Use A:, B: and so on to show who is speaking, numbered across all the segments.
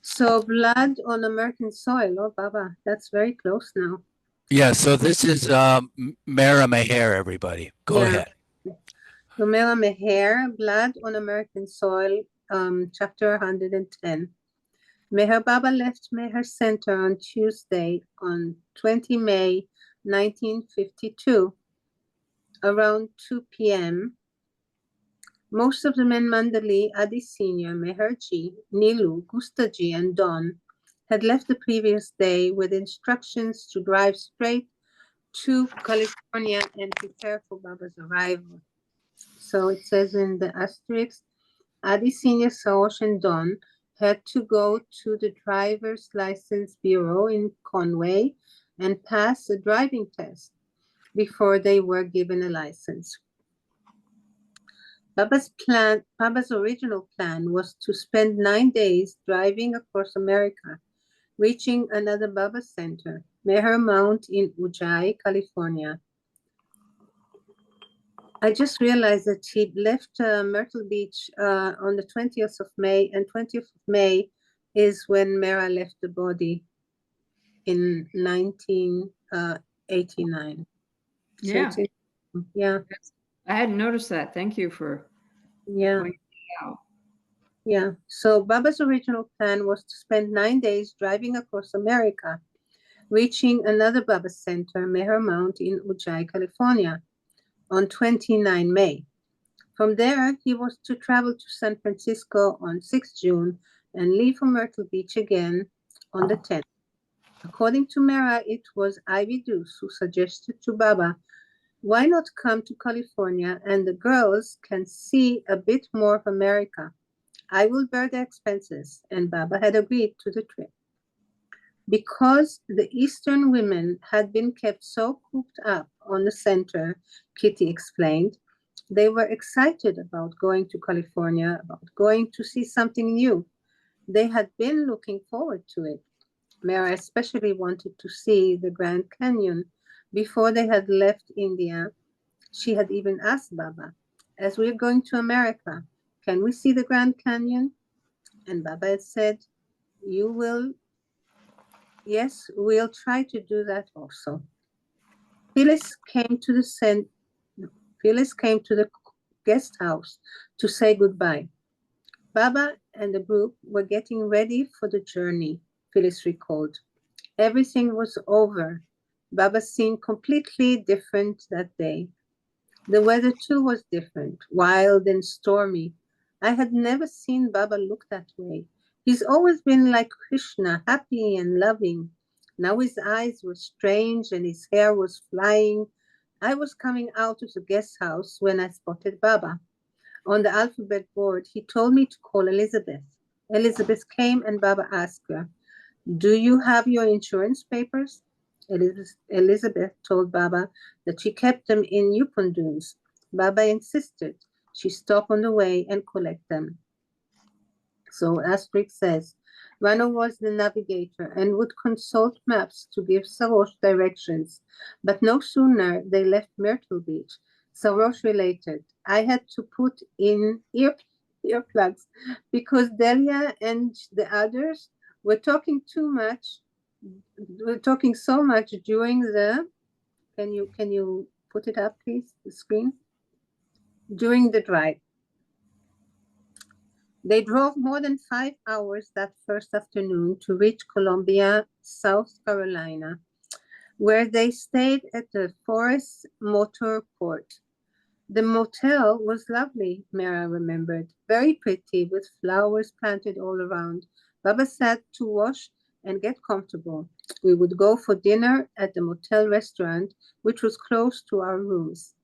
A: So blood on American soil. Oh, Baba, that's very close now.
B: Yeah, so this is Mehera-Meher, everybody. Go
A: Yeah.
B: ahead.
A: Mehera-Meher, Blood on American Soil, chapter 110. Meher Baba left Meher Center on Tuesday, on 20 May 1952, around 2 p.m. Most of the men Mandali, Adi Sr., Meherji, Nilu, Gustaji, and Don had left the previous day with instructions to drive straight to California and prepare for Baba's arrival. So it says in the asterisk, Adi Senior, Saosh, and Don had to go to the driver's license bureau in Conway and pass a driving test before they were given a license. Baba's original plan was to spend 9 days driving across America, reaching another Baba center, Meher Mount in Ujai, California. I just realized that he left Myrtle Beach on the 20th of May, and 20th of May is when Mera left the body in 1989.
C: Yeah.
A: So yeah.
C: I hadn't noticed that. Thank you for
A: Yeah.
C: out.
A: Yeah. So Baba's original plan was to spend 9 days driving across America, reaching another Baba center, Meher Mount in Ujai, California, on 29 May. From there, he was to travel to San Francisco on 6 June and leave for Myrtle Beach again on the 10th. According to Mera, it was Ivy Deuce who suggested to Baba, why not come to California and the girls can see a bit more of America? I will bear the expenses, and Baba had agreed to the trip. Because the Eastern women had been kept so cooped up on the center, Kitty explained, they were excited about going to California, about going to see something new. They had been looking forward to it. Mara especially wanted to see the Grand Canyon before they had left India. She had even asked Baba, as we're going to America, can we see the Grand Canyon? And Baba had said, you will. Yes, we'll try to do that also. Phyllis came to the guest house to say goodbye. Baba and the group were getting ready for the journey, Phyllis recalled. Everything was over. Baba seemed completely different that day. The weather too was different, wild and stormy. I had never seen Baba look that way. He's always been like Krishna, happy and loving. Now his eyes were strange and his hair was flying. I was coming out of the guest house when I spotted Baba. On the alphabet board, he told me to call Elizabeth. Elizabeth came and Baba asked her, do you have your insurance papers? Elizabeth told Baba that she kept them in Yukon Dunes. Baba insisted she stop on the way and collect them. So Astrid says, Rano was the navigator and would consult maps to give Sarosh directions. But no sooner they left Myrtle Beach, Sarosh related, I had to put in earplugs because Delia and the others were talking so much during the, can you put it up please, the screen? During the drive. They drove more than 5 hours that first afternoon to reach Columbia, South Carolina, where they stayed at the Forest Motor Port. The motel was lovely, Mara remembered, very pretty with flowers planted all around. Baba sat to wash and get comfortable. We would go for dinner at the motel restaurant, which was close to our rooms.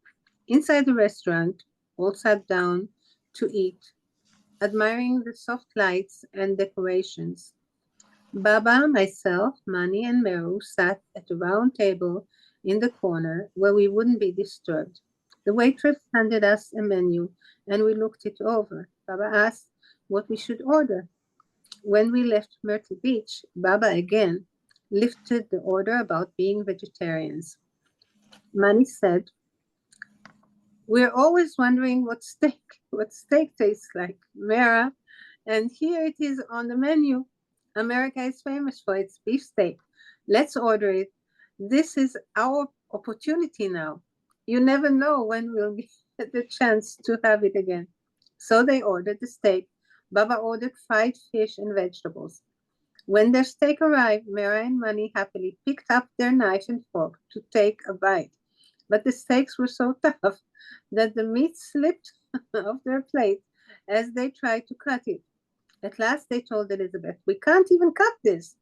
A: Inside the restaurant, all sat down to eat, admiring the soft lights and decorations. Baba, myself, Mani, and Meru sat at a round table in the corner where we wouldn't be disturbed. The waitress handed us a menu and we looked it over. Baba asked what we should order. When we left Myrtle Beach, Baba again lifted the order about being vegetarians. Mani said, we're always wondering what steak tastes like, Mera, and here it is on the menu. America is famous for its beefsteak. Let's order it. This is our opportunity now. You never know when we'll get the chance to have it again. So they ordered the steak. Baba ordered fried fish and vegetables. When their steak arrived, Mera and Money happily picked up their knife and fork to take a bite. But the steaks were so tough that the meat slipped off their plate as they tried to cut it. At last they told Elizabeth, "We can't even cut this."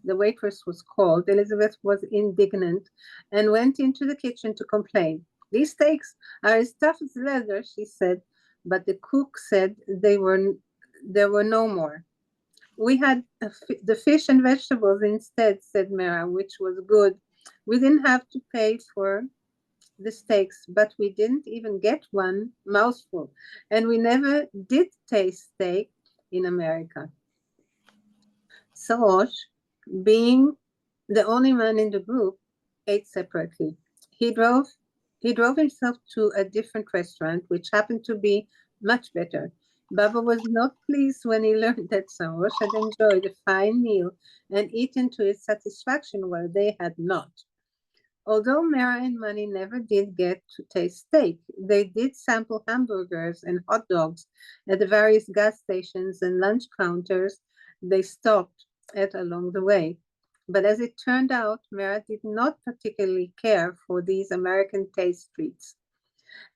A: The waitress was called. Elizabeth was indignant and went into the kitchen to complain. "These steaks are as tough as leather," she said, but the cook said there were no more. "We had the fish and vegetables instead," said Mera, "which was good. We didn't have to pay for the steaks, but we didn't even get one mouthful, and we never did taste steak in America." Soch, being the only man in the group, ate separately. He drove he drove himself to a different restaurant, which happened to be much better. Baba was not pleased when he learned that Soch had enjoyed a fine meal and eaten to his satisfaction while they had not. Although Mera and Money never did get to taste steak, they did sample hamburgers and hot dogs at the various gas stations and lunch counters they stopped at along the way. But as it turned out, Mera did not particularly care for these American taste treats.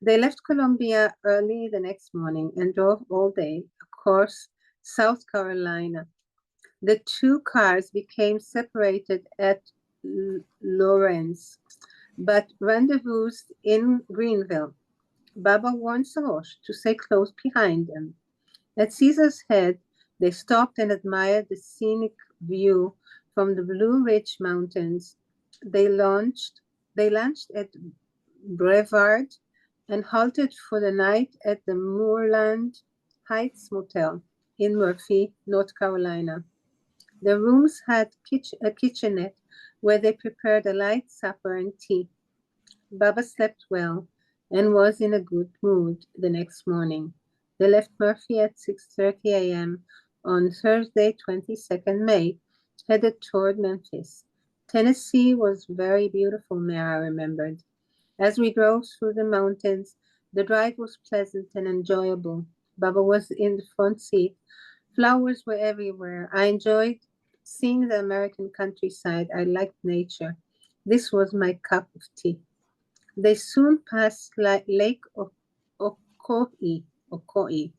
A: They left Columbia early the next morning and drove all day across South Carolina. The two cars became separated at Lawrence, but rendezvoused in Greenville. Baba warned Sarosh to stay close behind them. At Caesar's Head, they stopped and admired the scenic view from the Blue Ridge Mountains. They lunched at Brevard and halted for the night at the Moorland Heights Motel in Murphy, North Carolina. The rooms had a kitchenette where they prepared a light supper and tea. Baba slept well and was in a good mood the next morning. They left Murphy at 6:30 a.m. on Thursday, 22nd May, headed toward Memphis. Tennessee was very beautiful, Mara remembered. As we drove through the mountains, the drive was pleasant and enjoyable. Baba was in the front seat. Flowers were everywhere. I enjoyed seeing the American countryside. I liked nature. This was my cup of tea. They soon passed Lake Ocoee,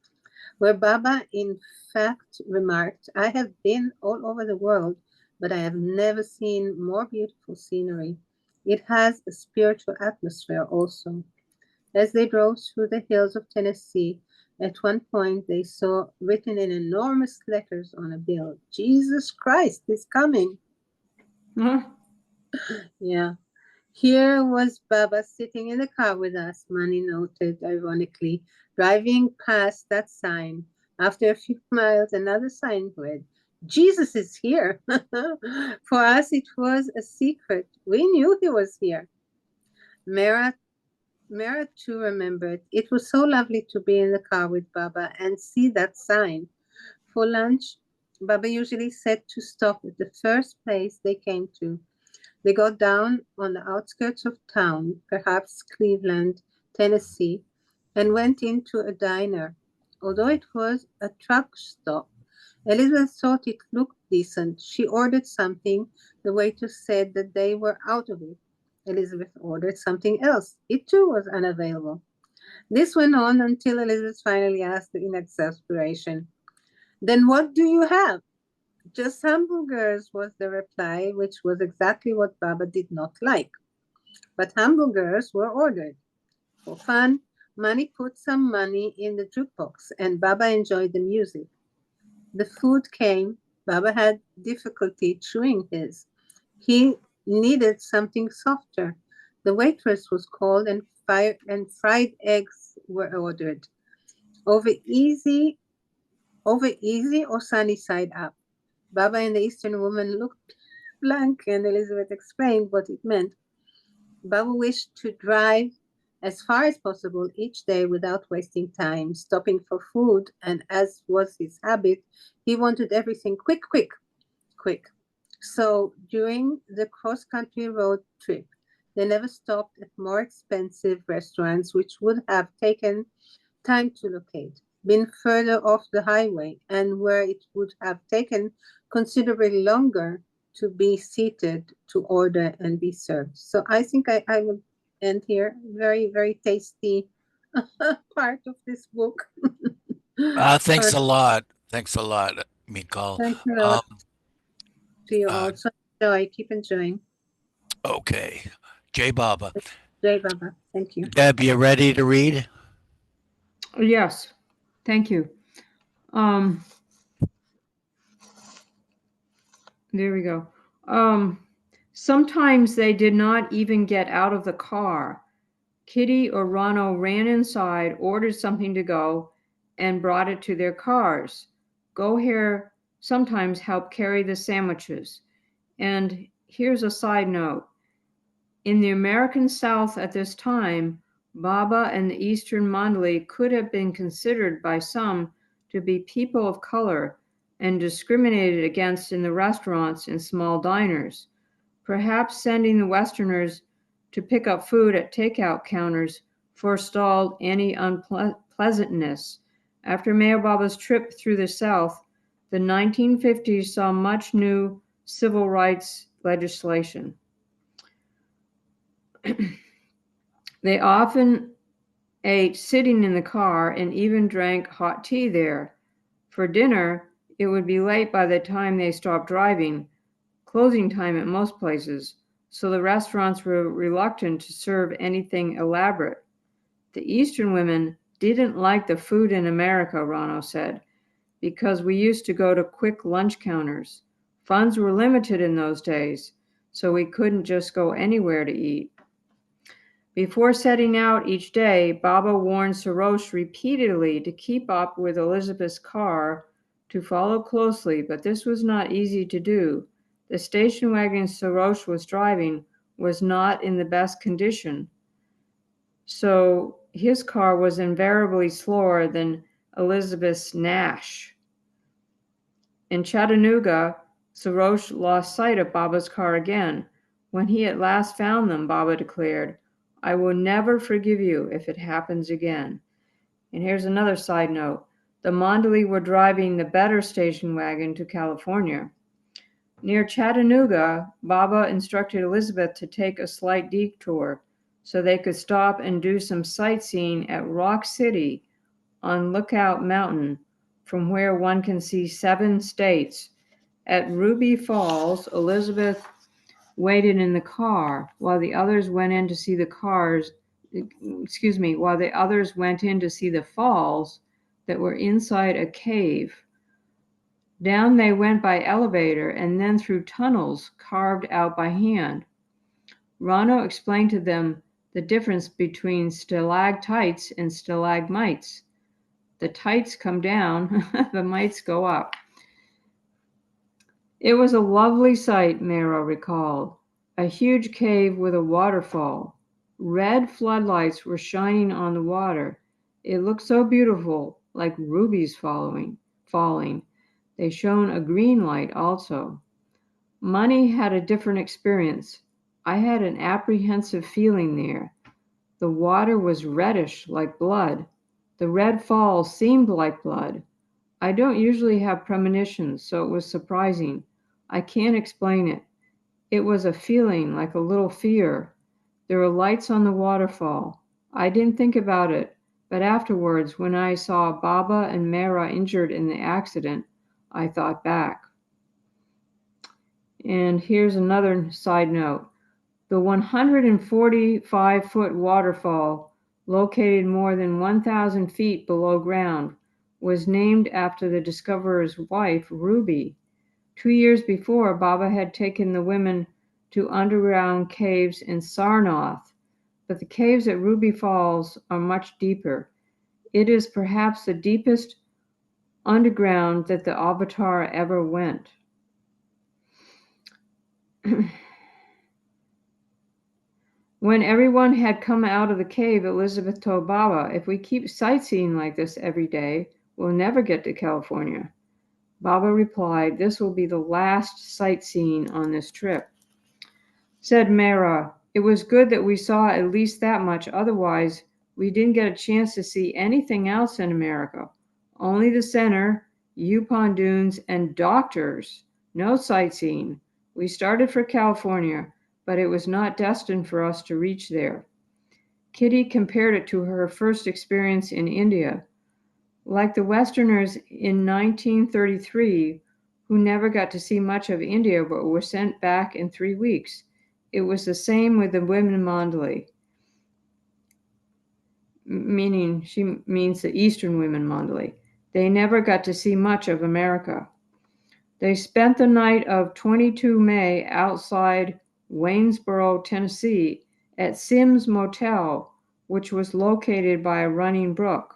A: where Baba in fact remarked, "I have been all over the world, but I have never seen more beautiful scenery. It has a spiritual atmosphere also." As they drove through the hills of Tennessee, at one point they saw written in enormous letters on a bill, "Jesus Christ is coming."
C: Huh?
A: Yeah. "Here was Baba sitting in the car with us," Manny noted ironically, "driving past that sign. After a few miles, another sign read, 'Jesus is here.' For us, it was a secret. We knew he was here." Mera, Mera too remembered. It was so lovely to be in the car with Baba and see that sign. For lunch, Baba usually said to stop at the first place they came to. They got down on the outskirts of town, perhaps Cleveland, Tennessee, and went into a diner. Although it was a truck stop, Elizabeth thought it looked decent. She ordered something. The waiter said that they were out of it. Elizabeth ordered something else. It too was unavailable. This went on until Elizabeth finally asked in exasperation, "Then what do you have?" "Just hamburgers," was the reply, which was exactly what Baba did not like. But hamburgers were ordered. For fun, Manny put some money in the jukebox, and Baba enjoyed the music. The food came. Baba had difficulty chewing his. He needed something softer. The waitress was called, and fried eggs were ordered. Over easy, over easy or sunny side up. Baba and the Eastern woman looked blank, and Elizabeth explained what it meant. Baba wished to drive as far as possible each day without wasting time, stopping for food, and as was his habit, he wanted everything quick, quick. quick. So during the cross-country road trip, they never stopped at more expensive restaurants, which would have taken time to locate, been further off the highway, and where it would have taken considerably longer to be seated to order and be served. So I think I will end here. Very, very tasty part of this book.
B: Thanks a lot. Thanks a lot, Mikal.
A: Thanks a lot to you all. So enjoy, keep enjoying.
B: Okay. Jay Baba.
A: Jai Baba, thank you.
B: Deb, you ready to read?
C: Yes, thank you. There we go. Sometimes they did not even get out of the car. Kitty or Ronald ran inside, ordered something to go, and brought it to their cars. Go here sometimes helped carry the sandwiches. And here's a side note. In the American South at this time, Baba and the Eastern Mandali could have been considered by some to be people of color and discriminated against in the restaurants and small diners. Perhaps sending the Westerners to pick up food at takeout counters forestalled any unpleasantness. After Meher Baba's trip through the South, the 1950s saw much new civil rights legislation. They often ate sitting in the car and even drank hot tea there. For dinner, it would be late by the time they stopped driving, closing time at most places, so the restaurants were reluctant to serve anything elaborate. The Eastern women didn't like the food in America, Rano said, because we used to go to quick lunch counters. Funds were limited in those days, so we couldn't just go anywhere to eat. Before setting out each day, Baba warned Sarosh repeatedly to keep up with Elizabeth's car, to follow closely, but this was not easy to do. The station wagon Sarosh was driving was not in the best condition, so his car was invariably slower than Elizabeth's Nash. In Chattanooga, Sarosh lost sight of Baba's car again. When he at last found them, Baba declared, "I will never forgive you if it happens again." And here's another side note. The Mandali were driving the better station wagon to California. Near Chattanooga, Baba instructed Elizabeth to take a slight detour so they could stop and do some sightseeing at Rock City on Lookout Mountain, from where one can see 7 states. At Ruby Falls, Elizabeth waited in the car while the others went in to see the falls that were inside a cave. Down they went by elevator and then through tunnels carved out by hand. Rano explained to them the difference between stalactites and stalagmites. The tights come down, the mites go up. It was a lovely sight, Mehera recalled. A huge cave with a waterfall. Red floodlights were shining on the water. It looked so beautiful, like rubies falling. They shone a green light also. Mani had a different experience. I had an apprehensive feeling there. The water was reddish, like blood. The red falls seemed like blood. I don't usually have premonitions, so it was surprising. I can't explain it. It was a feeling like a little fear. There were lights on the waterfall. I didn't think about it, but afterwards, when I saw Baba and Mehera injured in the accident, I thought back. And here's another side note. The 145-foot waterfall, located more than 1,000 feet below ground, was named after the discoverer's wife, Ruby. 2 years before, Baba had taken the women to underground caves in Sarnath, but the caves at Ruby Falls are much deeper. It is perhaps the deepest underground that the Avatar ever went. When everyone had come out of the cave, Elizabeth told Baba, "If we keep sightseeing like this every day, we'll never get to California." Baba replied, "This will be the last sightseeing on this trip." Said Mehera, "It was good that we saw at least that much, otherwise we didn't get a chance to see anything else in America. Only the center, Yukon Dunes, and doctors. No sightseeing. We started for California, but it was not destined for us to reach there." Kitty compared it to her first experience in India. Like the Westerners in 1933, who never got to see much of India but were sent back in 3 weeks, it was the same with the women Mandalay, meaning she means the Eastern women Mandalay. They never got to see much of America. They spent the night of 22 May outside Waynesboro, Tennessee, at Sims Motel, which was located by a running brook.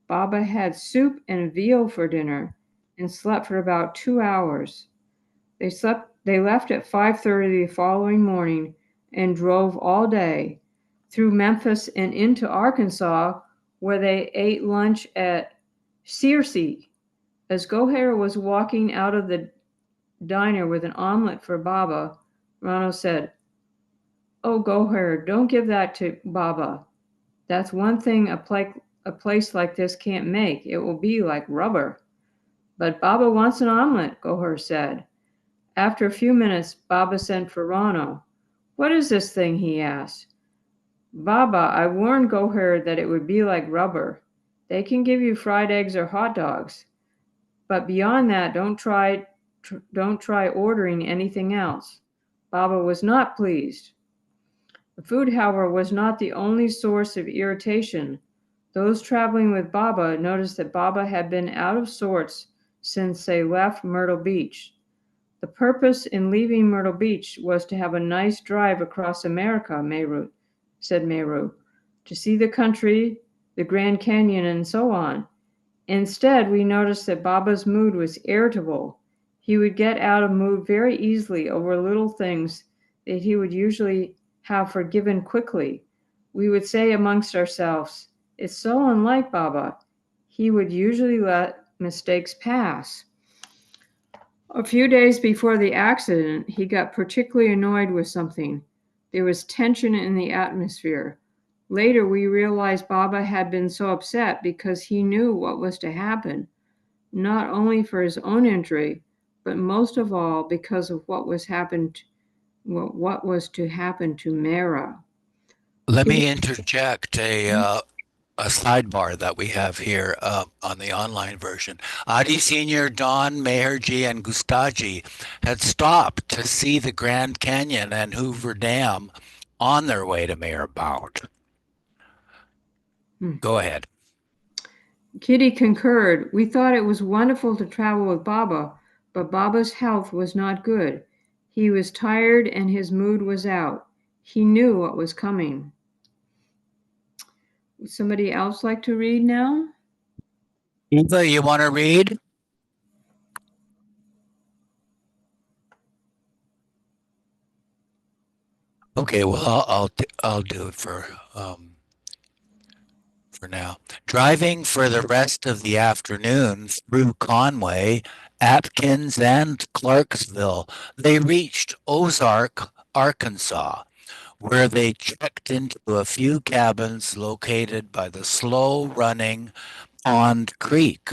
C: Baba had soup and veal for dinner and slept for about 2 hours. They left at 5:30 the following morning and drove all day through Memphis and into Arkansas, where they ate lunch at Searcy. As Gohara was walking out of the diner with an omelet for Baba, Rano said, "Oh, Gohara, don't give that to Baba. That's one thing a place like this can't make. It will be like rubber." "But Baba wants an omelet," Gohar said. After a few minutes, Baba sent for Rano. "What is this thing?" he asked. "Baba, I warned Gohar that it would be like rubber. They can give you fried eggs or hot dogs. But beyond that, don't try ordering anything else." Baba was not pleased. The food, however, was not the only source of irritation. Those traveling with Baba noticed that Baba had been out of sorts since they left Myrtle Beach. The purpose in leaving Myrtle Beach was to have a nice drive across America, said Meru, to see the country, the Grand Canyon, and so on. Instead, we noticed that Baba's mood was irritable. He would get out of mood very easily over little things that he would usually have forgiven quickly. We would say amongst ourselves, "It's so unlike Baba. He would usually let mistakes pass." A few days before the accident, he got particularly annoyed with something. There was tension in the atmosphere. Later, we realized Baba had been so upset because he knew what was to happen, not only for his own injury, but most of all because of what was to happen to Mehera.
B: Let me interject a sidebar that we have here on the online version. Adi Sr., Don, Meherji, and Gustaji had stopped to see the Grand Canyon and Hoover Dam on their way to Mehera-Bound. Go ahead.
C: Kitty concurred. "We thought it was wonderful to travel with Baba, but Baba's health was not good. He was tired and his mood was out. He knew what was coming." Would somebody else like to read now?
B: Eva, you want to read? Okay, well, I'll do it for now. Driving for the rest of the afternoon through Conway, Atkins, and Clarksville, they reached Ozark, Arkansas, where they checked into a few cabins located by the slow-running Pond Creek.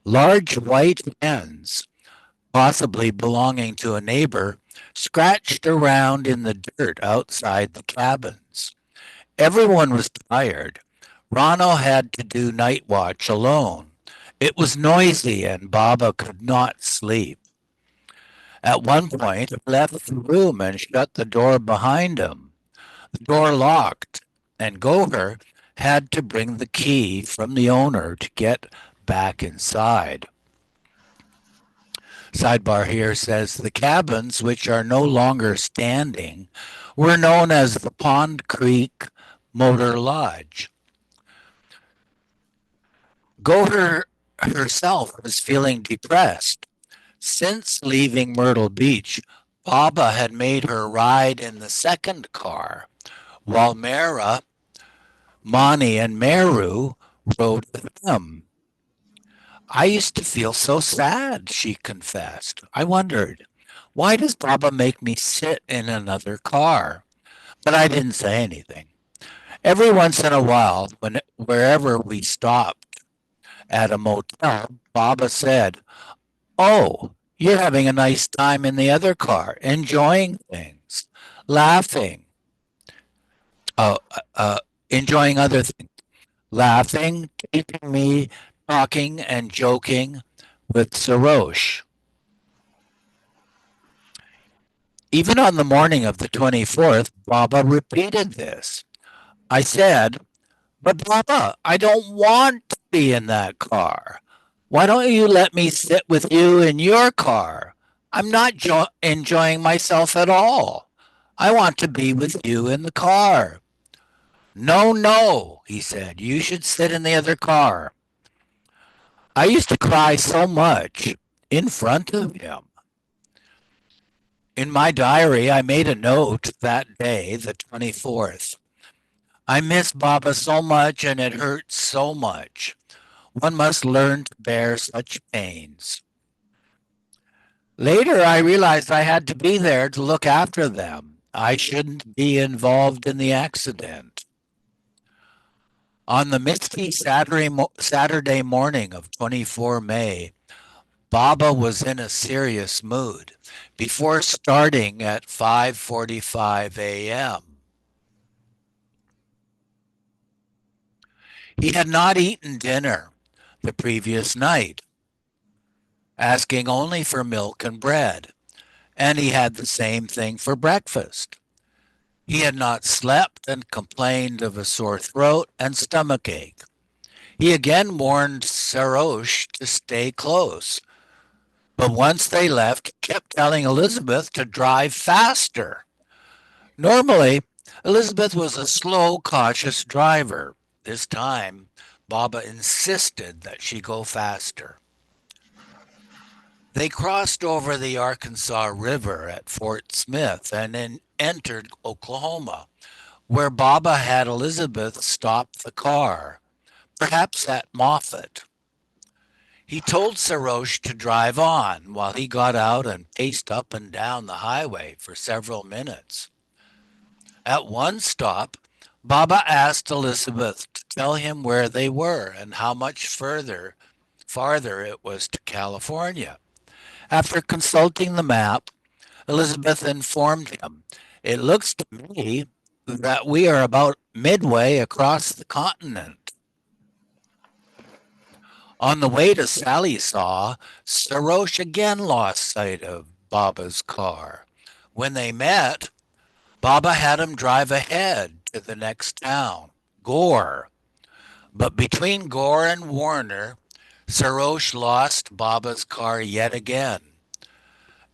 B: Large white hens, possibly belonging to a neighbor, scratched around in the dirt outside the cabins. Everyone was tired. Ronald had to do night watch alone. It was noisy and Baba could not sleep. At one point, he left the room and shut the door behind him. The door locked, and Goher had to bring the key from the owner to get back inside. Sidebar here says the cabins, which are no longer standing, were known as the Pond Creek Motor Lodge. Goher herself was feeling depressed. Since leaving Myrtle Beach, Baba had made her ride in the second car, while Mehera, Mani, and Meru rode with him. I used to feel so sad, she confessed. I wondered, why does Baba make me sit in another car? But I didn't say anything. Every once in a while, wherever we stopped at a motel, Baba said, "Oh, you're having a nice time in the other car, enjoying things, laughing, uh, uh, uh, enjoying other things, laughing, taking me, talking and joking with Sarosh." Even on the morning of the 24th, Baba repeated this. I said, "But Baba, I don't want to be in that car. Why don't you let me sit with you in your car? I'm not enjoying myself at all. I want to be with you in the car." "No, no," he said. "You should sit in the other car." I used to cry so much in front of him. In my diary, I made a note that day, the 24th. I miss Baba so much and it hurts so much. One must learn to bear such pains. Later, I realized I had to be there to look after them. I shouldn't be involved in the accident. On the misty Saturday morning of 24 May, Baba was in a serious mood before starting at 5:45 a.m. He had not eaten dinner the previous night, asking only for milk and bread, and he had the same thing for breakfast. He had not slept and complained of a sore throat and stomach ache. He again warned Sarosh to stay close, but once they left, he kept telling Elizabeth to drive faster. Normally, Elizabeth was a slow, cautious driver. This time, Baba insisted that she go faster. They crossed over the Arkansas River at Fort Smith and then entered Oklahoma, where Baba had Elizabeth stop the car, perhaps at Moffat. He told Sarosh to drive on while he got out and paced up and down the highway for several minutes. At one stop, Baba asked Elizabeth to tell him where they were and how much farther it was to California. After consulting the map, Elizabeth informed him, "It looks to me that we are about midway across the continent." On the way to Sallisaw, Sarosh again lost sight of Baba's car. When they met, Baba had him drive ahead to the next town, Gore. But between Gore and Warner, Sarosh lost Baba's car yet again.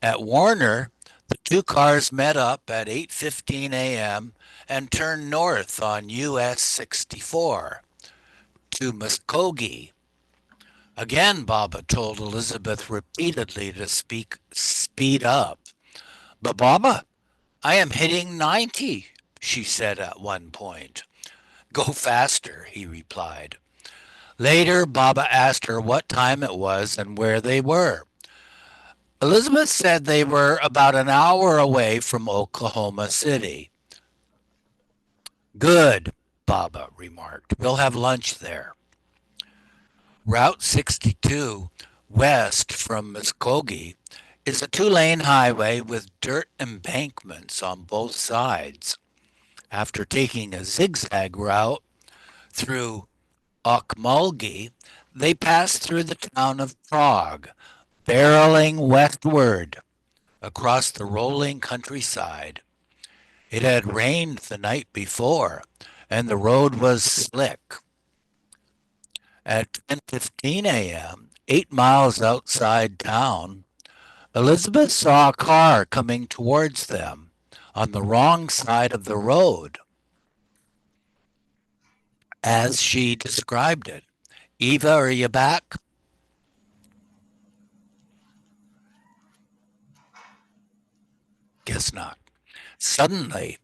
B: At Warner, the two cars met up at 8:15 a.m. and turned north on US 64 to Muskogee. Again, Baba told Elizabeth repeatedly to speed up. "But Baba, I am hitting 90, she said at one point. "Go faster," he replied. Later, Baba asked her what time it was and where they were. Elizabeth said they were about an hour away from Oklahoma City. "Good," Baba remarked. "We'll have lunch there." Route 62, west from Muskogee, is a two-lane highway with dirt embankments on both sides. After taking a zigzag route through Okmulgee, they passed through the town of Prague, barreling westward across the rolling countryside. It had rained the night before, and the road was slick. At 10:15 a.m., 8 miles outside town, Elizabeth saw a car coming towards them on the wrong side of the road, as she described it. "Eva, are you back?" Guess not. Suddenly,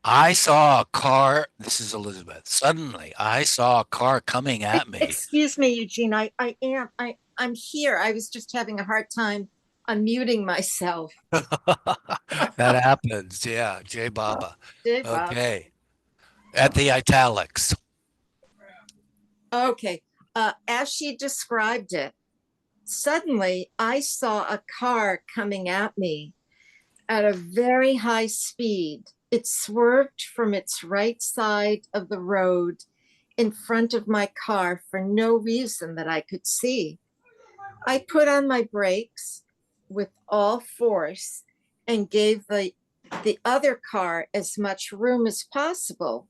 B: I saw a car. This is Elizabeth. Suddenly, I saw a car coming at me.
D: Excuse me, Eugene. I'm here. I was just having a hard time unmuting myself.
B: That happens. Yeah. J Baba.
D: Did Bob?
B: Okay. At the italics.
D: Okay. As she described it, suddenly I saw a car coming at me at a very high speed. It swerved from its right side of the road in front of my car for no reason that I could see. I put on my brakes with all force and gave the other car as much room as possible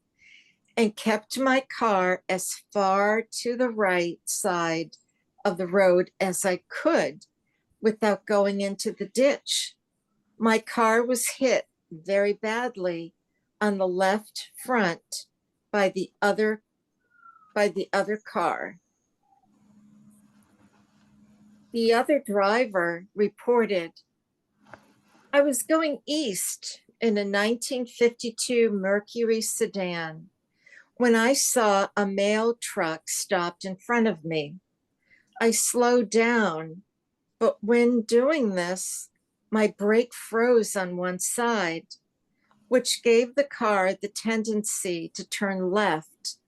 D: and kept my car as far to the right side of the road as I could without going into the ditch. My car was hit very badly on the left front by the other car. The other driver reported, I was going east in a 1952 Mercury sedan when I saw a mail truck stopped in front of me. I slowed down, but when doing this, my brake froze on one side, which gave the car the tendency to turn left.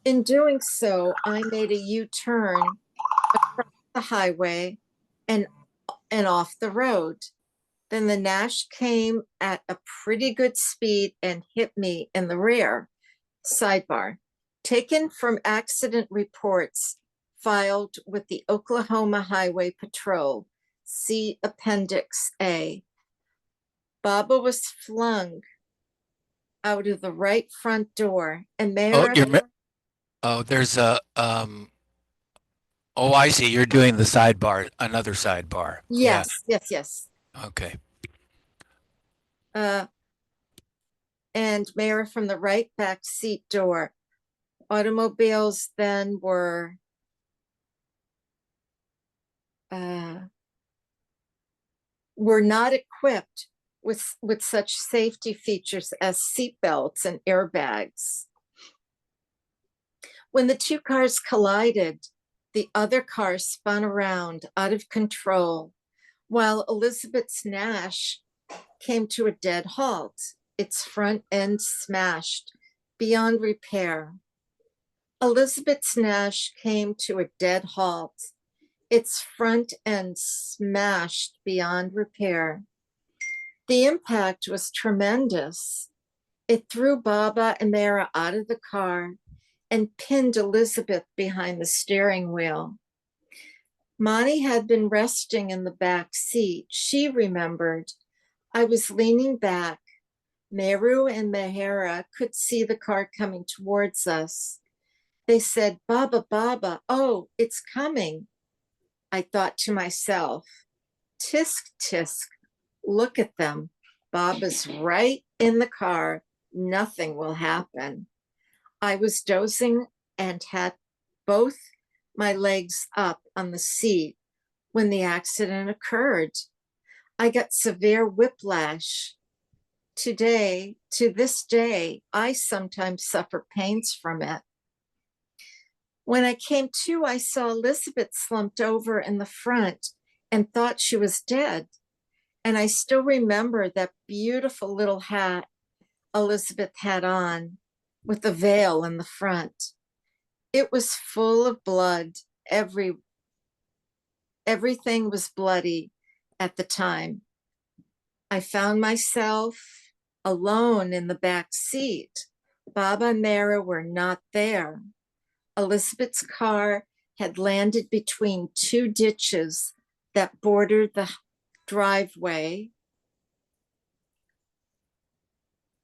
D: In doing so, I made a U-turn across the highway and off the road. Then the Nash came at a pretty good speed and hit me in the rear. Sidebar, taken from accident reports filed with the Oklahoma Highway Patrol. See Appendix A. Baba was flung out of the right front door, and
B: Oh,
D: Mehera.
B: there's a oh, I see. You're doing the sidebar, another sidebar. Yeah.
D: Yes.
B: Okay.
D: And Mehera from the right back seat door. Automobiles then were not equipped with such safety features as seatbelts and airbags. When the two cars collided, the other car spun around out of control, while Elizabeth's Nash came to a dead halt, its front end smashed beyond repair. Elizabeth's Nash came to a dead halt, its front end smashed beyond repair. The impact was tremendous. It threw Baba and Mehera out of the car and pinned Elizabeth behind the steering wheel. Monty had been resting in the back seat. She remembered, I was leaning back. Meru and Mehera could see the car coming towards us. They said, Baba, Baba, oh, it's coming. I thought to myself, tisk, tisk, look at them. Baba's right in the car. Nothing will happen. I was dozing and had both my legs up on the seat when the accident occurred. I got severe whiplash. To this day, I sometimes suffer pains from it. When I came to, I saw Elizabeth slumped over in the front and thought she was dead. And I still remember that beautiful little hat Elizabeth had on with a veil in the front. It was full of blood. Everything was bloody at the time. I found myself alone in the back seat. Baba and Mehera were not there. Elizabeth's car had landed between two ditches that bordered the driveway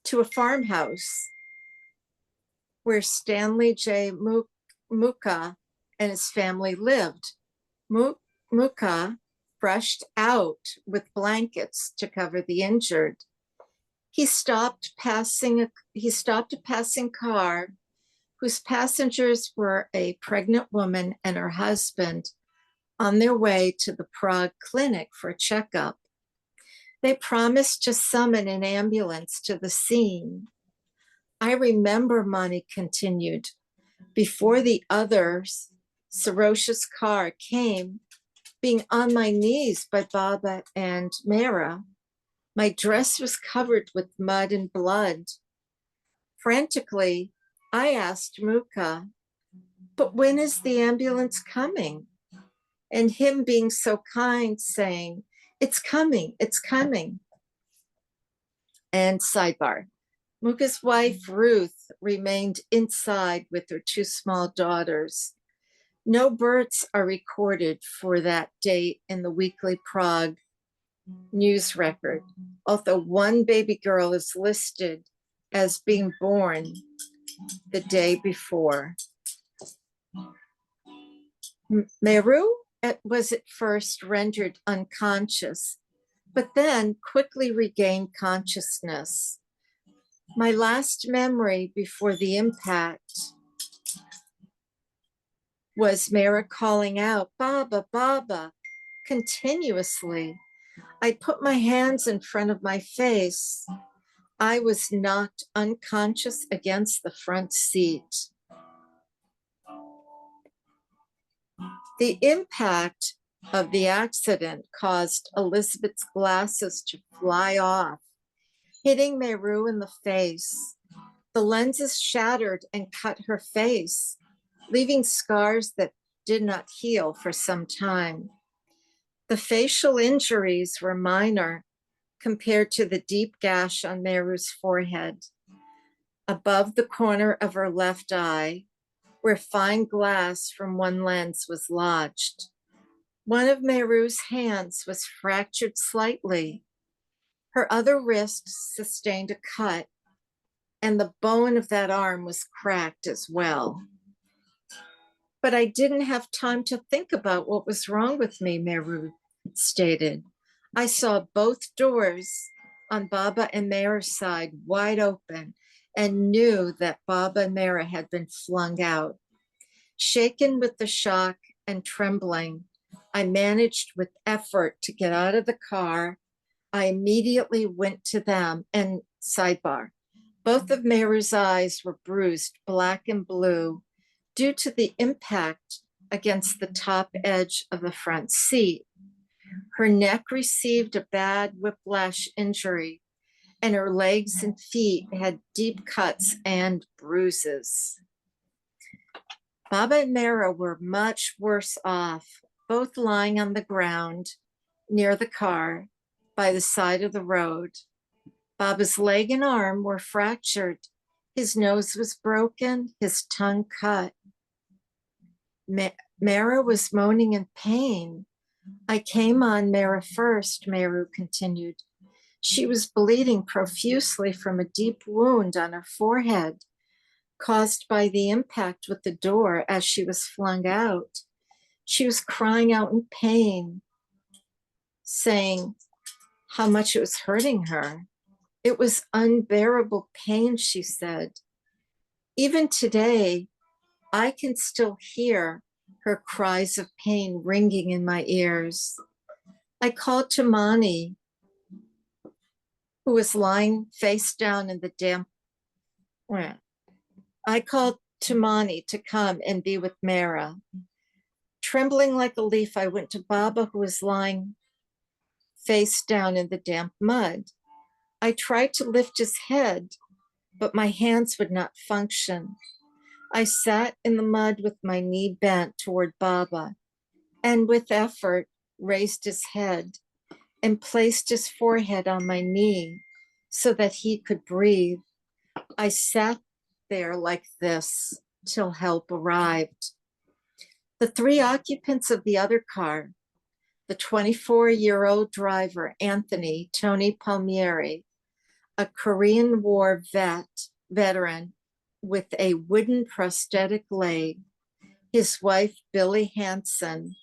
D: to a farmhouse where Stanley J. Muka and his family lived. Muka rushed out with blankets to cover the injured. He stopped a passing car whose passengers were a pregnant woman and her husband on their way to the Prague clinic for a checkup. They promised to summon an ambulance to the scene. I remember, Mani continued, before the others, Sarosha's car came, being on my knees by Baba and Mehera. My dress was covered with mud and blood. Frantically, I asked Muka, but when is the ambulance coming? And him being so kind, saying, it's coming, it's coming. And sidebar, Muka's wife, Ruth, remained inside with her two small daughters. No births are recorded for that date in the weekly Prague news record, although one baby girl is listed as being born the day before. Meru was at first rendered unconscious, but then quickly regained consciousness. My last memory before the impact was Mehera calling out, Baba, Baba, continuously. I put my hands in front of my face. I was knocked unconscious against the front seat. The impact of the accident caused Elizabeth's glasses to fly off, hitting Meru in the face. The lenses shattered and cut her face, leaving scars that did not heal for some time. The facial injuries were minor compared to the deep gash on Meru's forehead. Above the corner of her left eye, where fine glass from one lens was lodged. One of Meru's hands was fractured slightly. Her other wrist sustained a cut, and the bone of that arm was cracked as well. But I didn't have time to think about what was wrong with me, Meru stated. I saw both doors on Baba and Mehera's side wide open and knew that Baba and Mehera had been flung out. Shaken with the shock and trembling, I managed with effort to get out of the car. I immediately went to them and sidebar. Both of Mehera's eyes were bruised black and blue due to the impact against the top edge of the front seat. Her neck received a bad whiplash injury, and her legs and feet had deep cuts and bruises. Baba and Mehera were much worse off, both lying on the ground near the car by the side of the road. Baba's leg and arm were fractured. His nose was broken, his tongue cut. Mehera was moaning in pain. I came on Mehera first, Meru continued. She was bleeding profusely from a deep wound on her forehead, caused by the impact with the door as she was flung out. She was crying out in pain, saying how much it was hurting her. It was unbearable pain, she said. Even today, I can still hear her cries of pain ringing in my ears. I called to Mani, who was lying face down in the damp. I called to Mani to come and be with Mehera. Trembling like a leaf, I went to Baba, who was lying face down in the damp mud. I tried to lift his head, but my hands would not function. I sat in the mud with my knee bent toward Baba, and with effort raised his head and placed his forehead on my knee so that he could breathe. I sat there like this till help arrived. The three occupants of the other car, the 24-year-old driver, Anthony Tony Palmieri, a Korean War veteran with a wooden prosthetic leg, his wife, Billy Hansen,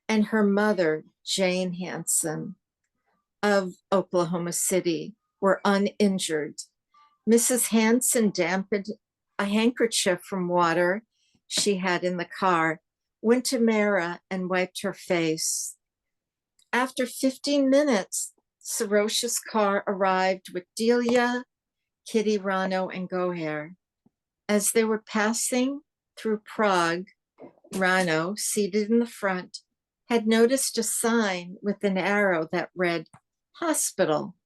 D: and her mother, Jane Hansen of Oklahoma City, were uninjured. Mrs. Hansen dampened a handkerchief from water she had in the car, went to Mehera and wiped her face. After 15 minutes, Sarosha's car arrived with Delia, Kitty, Rano, and Goher. As they were passing through Prague, Rano, seated in the front, had noticed a sign with an arrow that read, "Hospital."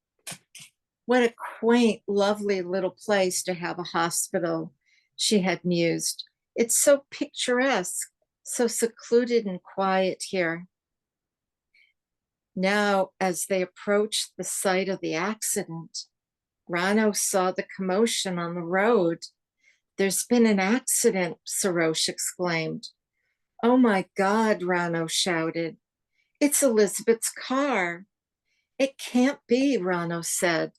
D: What a quaint, lovely little place to have a hospital, she had mused. It's so picturesque, so secluded and quiet here. Now, as they approached the site of the accident, Rano saw the commotion on the road. "There's been an accident," Sarosh exclaimed. "Oh my God," Rano shouted. "It's Elizabeth's car." "It can't be," Rano said.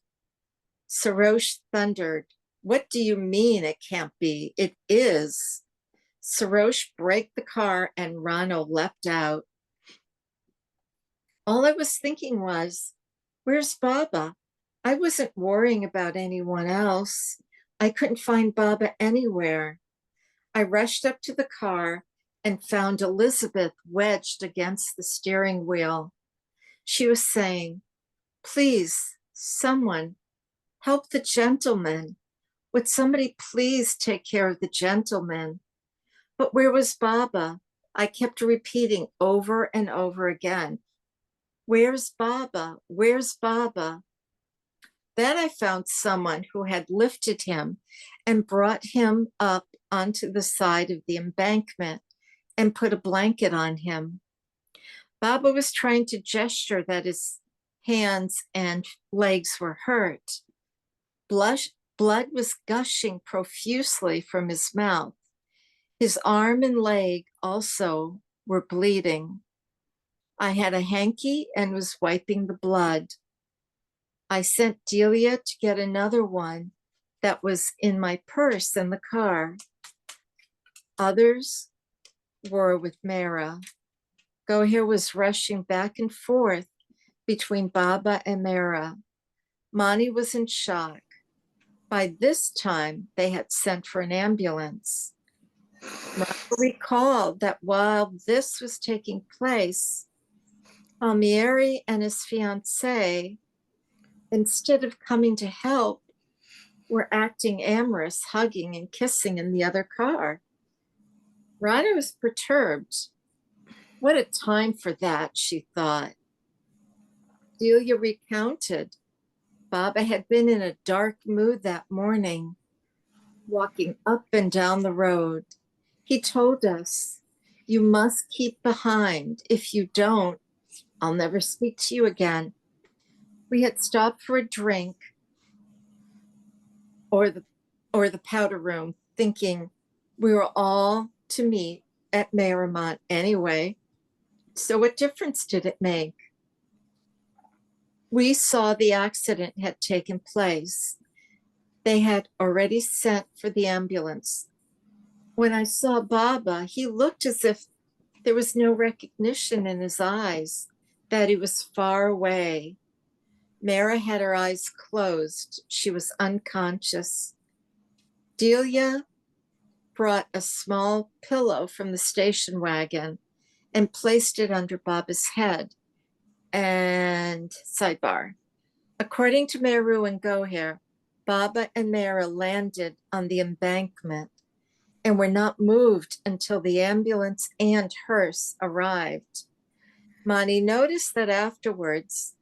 D: Sarosh thundered. "What do you mean it can't be? It is." Sarosh braked the car and Rano leapt out. "All I was thinking was, where's Baba? I wasn't worrying about anyone else. I couldn't find Baba anywhere." I rushed up to the car and found Elizabeth wedged against the steering wheel. She was saying, "Please, someone, help the gentleman. Would somebody please take care of the gentleman?" But where was Baba? I kept repeating over and over again, "Where's Baba? Where's Baba?" Then I found someone who had lifted him and brought him up onto the side of the embankment and put a blanket on him. Baba was trying to gesture that his hands and legs were hurt. Blood was gushing profusely from his mouth. His arm and leg also were bleeding. I had a hanky and was wiping the blood. I sent Delia to get another one that was in my purse in the car. Others were with Mehera. Goher was rushing back and forth between Baba and Mehera. Mani was in shock. By this time, they had sent for an ambulance. Rano recalled that while this was taking place, Palmieri and his fiancée, instead of coming to help, were acting amorous, hugging and kissing in the other car. Rano was perturbed. What a time for that, she thought. Delia recounted. Baba had been in a dark mood that morning, walking up and down the road. He told us, "You must keep behind. If you don't, I'll never speak to you again." We had stopped for a drink or the powder room, thinking we were all to meet at Mehera anyway. So what difference did it make? We saw the accident had taken place. They had already sent for the ambulance. When I saw Baba, he looked as if there was no recognition in his eyes, that he was far away. Mehera had her eyes closed. She was unconscious. Delia brought a small pillow from the station wagon and placed it under Baba's head. And sidebar, according to Meru and Goher, Baba and Mehera landed on the embankment and were not moved until the ambulance and hearse arrived. Mani noticed that afterwards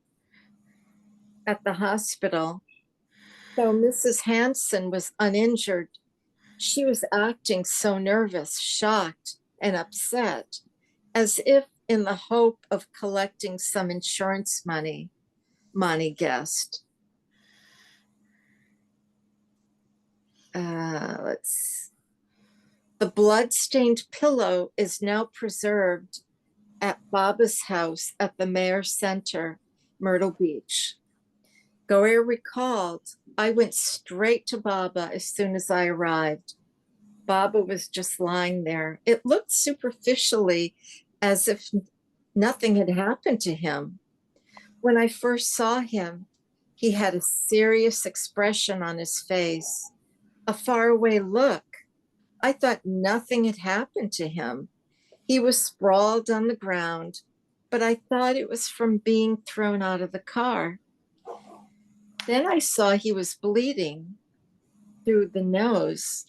D: at the hospital, though Mrs. Hanson was uninjured, she was acting so nervous, shocked, and upset, as if in the hope of collecting some insurance money, Mani guessed. The blood-stained pillow is now preserved at Baba's house at the Meher Center, Myrtle Beach. Goher recalled, "I went straight to Baba as soon as I arrived. Baba was just lying there. It looked superficially as if nothing had happened to him. When I first saw him, he had a serious expression on his face, a faraway look. I thought nothing had happened to him. He was sprawled on the ground, but I thought it was from being thrown out of the car. Then I saw he was bleeding. through the nose.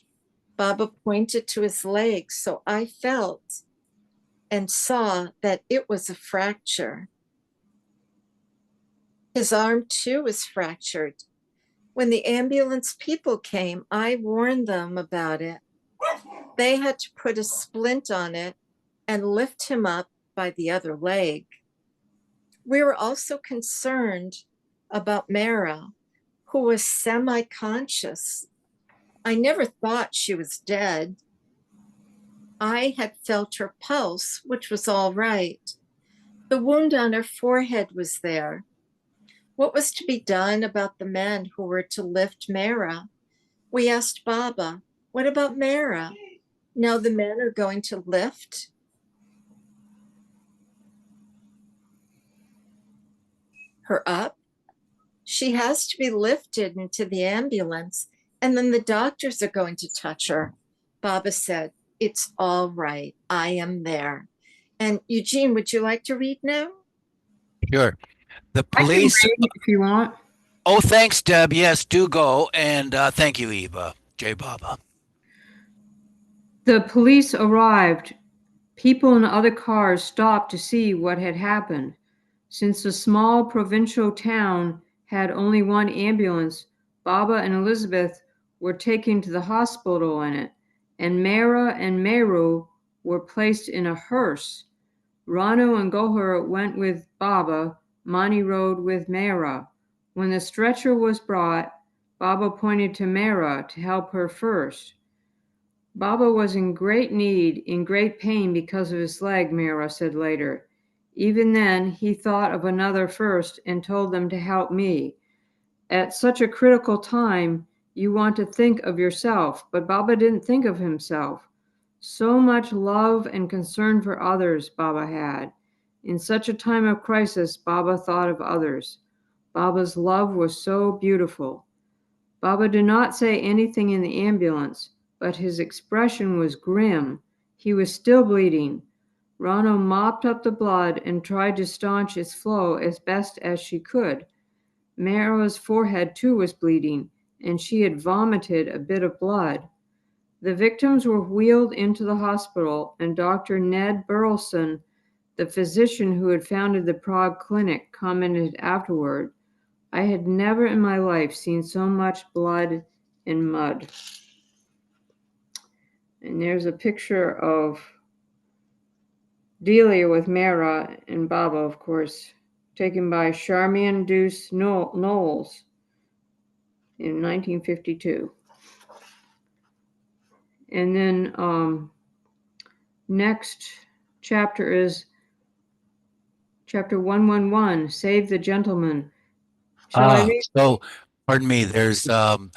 D: Baba pointed to his leg, so I felt and saw that it was a fracture. His arm, too, was fractured. When the ambulance people came, I warned them about it. They had to put a splint on it and lift him up by the other leg. We were also concerned about Mehera, who was semi-conscious. I never thought she was dead. I had felt her pulse, which was all right. The wound on her forehead was there. What was to be done about the men who were to lift Mehera? We asked Baba, what about Mehera? Now the men are going to lift her up. She has to be lifted into the ambulance, and then the doctors are going to touch her. Baba said, it's all right. I am there. And Eugene, would you like to read now?
B: Sure. The
C: I can
B: police.
C: read if you want.
B: Oh, thanks, Deb. Yes, do go. And thank you, Eva. Jay Baba.
C: The police arrived. People in other cars stopped to see what had happened. Since the small provincial town had only one ambulance, Baba and Elizabeth were taken to the hospital in it, and Mehera and Meru were placed in a hearse. Rano and Gohar went with Baba. Mani rode with Mehera. When the stretcher was brought, Baba pointed to Mehera to help her first. Baba was in great need, in great pain because of his leg, Mehera said later. Even then, he thought of another first and told them to help me. At such a critical time, you want to think of yourself, but Baba didn't think of himself. So much love and concern for others Baba had. In such a time of crisis, Baba thought of others. Baba's love was so beautiful. Baba did not say anything in the ambulance, but his expression was grim. He was still bleeding. Rano mopped up the blood and tried to staunch its flow as best as she could. Mehera's forehead too was bleeding, and she had vomited a bit of blood. The victims were wheeled into the hospital, and Dr. Ned Burleson, the physician who had founded the Prague Clinic, commented afterward, I had never in my life seen so much blood and mud. And there's a picture of Delia with Mehera and Baba, of course, taken by Charmian Deuce Knowles in 1952. And then next chapter is chapter 111, Save the Gentleman. Shall I read?
B: So, pardon me, there's in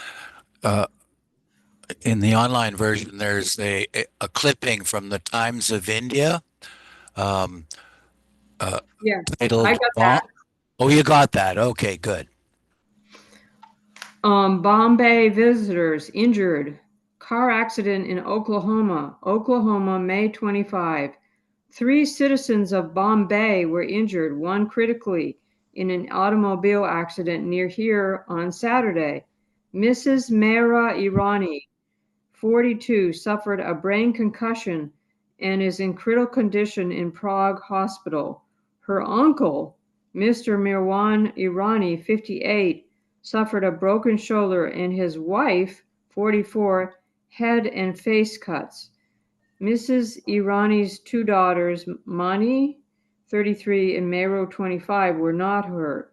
B: the online version, there's a clipping from the Times of India um,
C: Yeah, I
B: titled
C: got that.
B: Oh, you got that. Okay, good.
C: Bombay visitors injured. Car accident in Oklahoma. Oklahoma, May 25. 3 citizens of Bombay were injured, one critically, in an automobile accident near here on Saturday. Mrs. Mehera-Irani, 42, suffered a brain concussion and is in critical condition in Prague hospital. Her uncle, Mr. Mirwan Irani, 58, suffered a broken shoulder, and his wife, 44, head and face cuts. Mrs. Irani's 2 daughters, Mani, 33, and Meru, 25, were not hurt.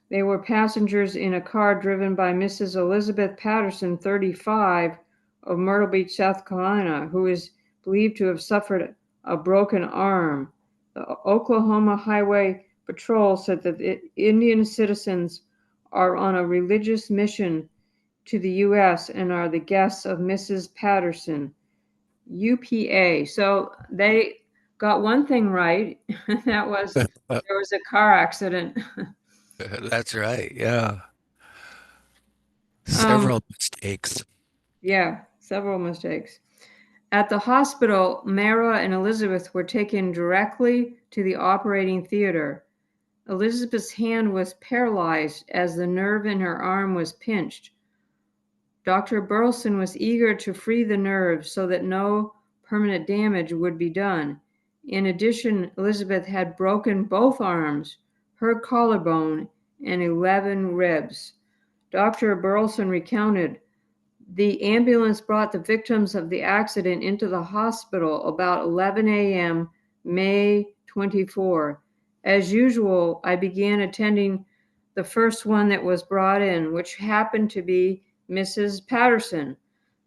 C: They were passengers in a car driven by Mrs. Elizabeth Patterson, 35, of Myrtle Beach, South Carolina, who is believed to have suffered a broken arm. The Oklahoma Highway Patrol said that the Indian citizens are on a religious mission to the U.S. and are the guests of Mrs. Patterson, UPA. So they got one thing right. That was there was a car accident.
B: That's right. Yeah. Several mistakes.
C: Yeah, several mistakes. At the hospital, Mehera and Elizabeth were taken directly to the operating theater. Elizabeth's hand was paralyzed as the nerve in her arm was pinched. Dr. Burleson was eager to free the nerves so that no permanent damage would be done. In addition, Elizabeth had broken both arms, her collarbone, and 11 ribs. Dr. Burleson recounted, the ambulance brought the victims of the accident into the hospital about 11 a.m., May 24. As usual, I began attending the first one that was brought in, which happened to be Mrs. Patterson.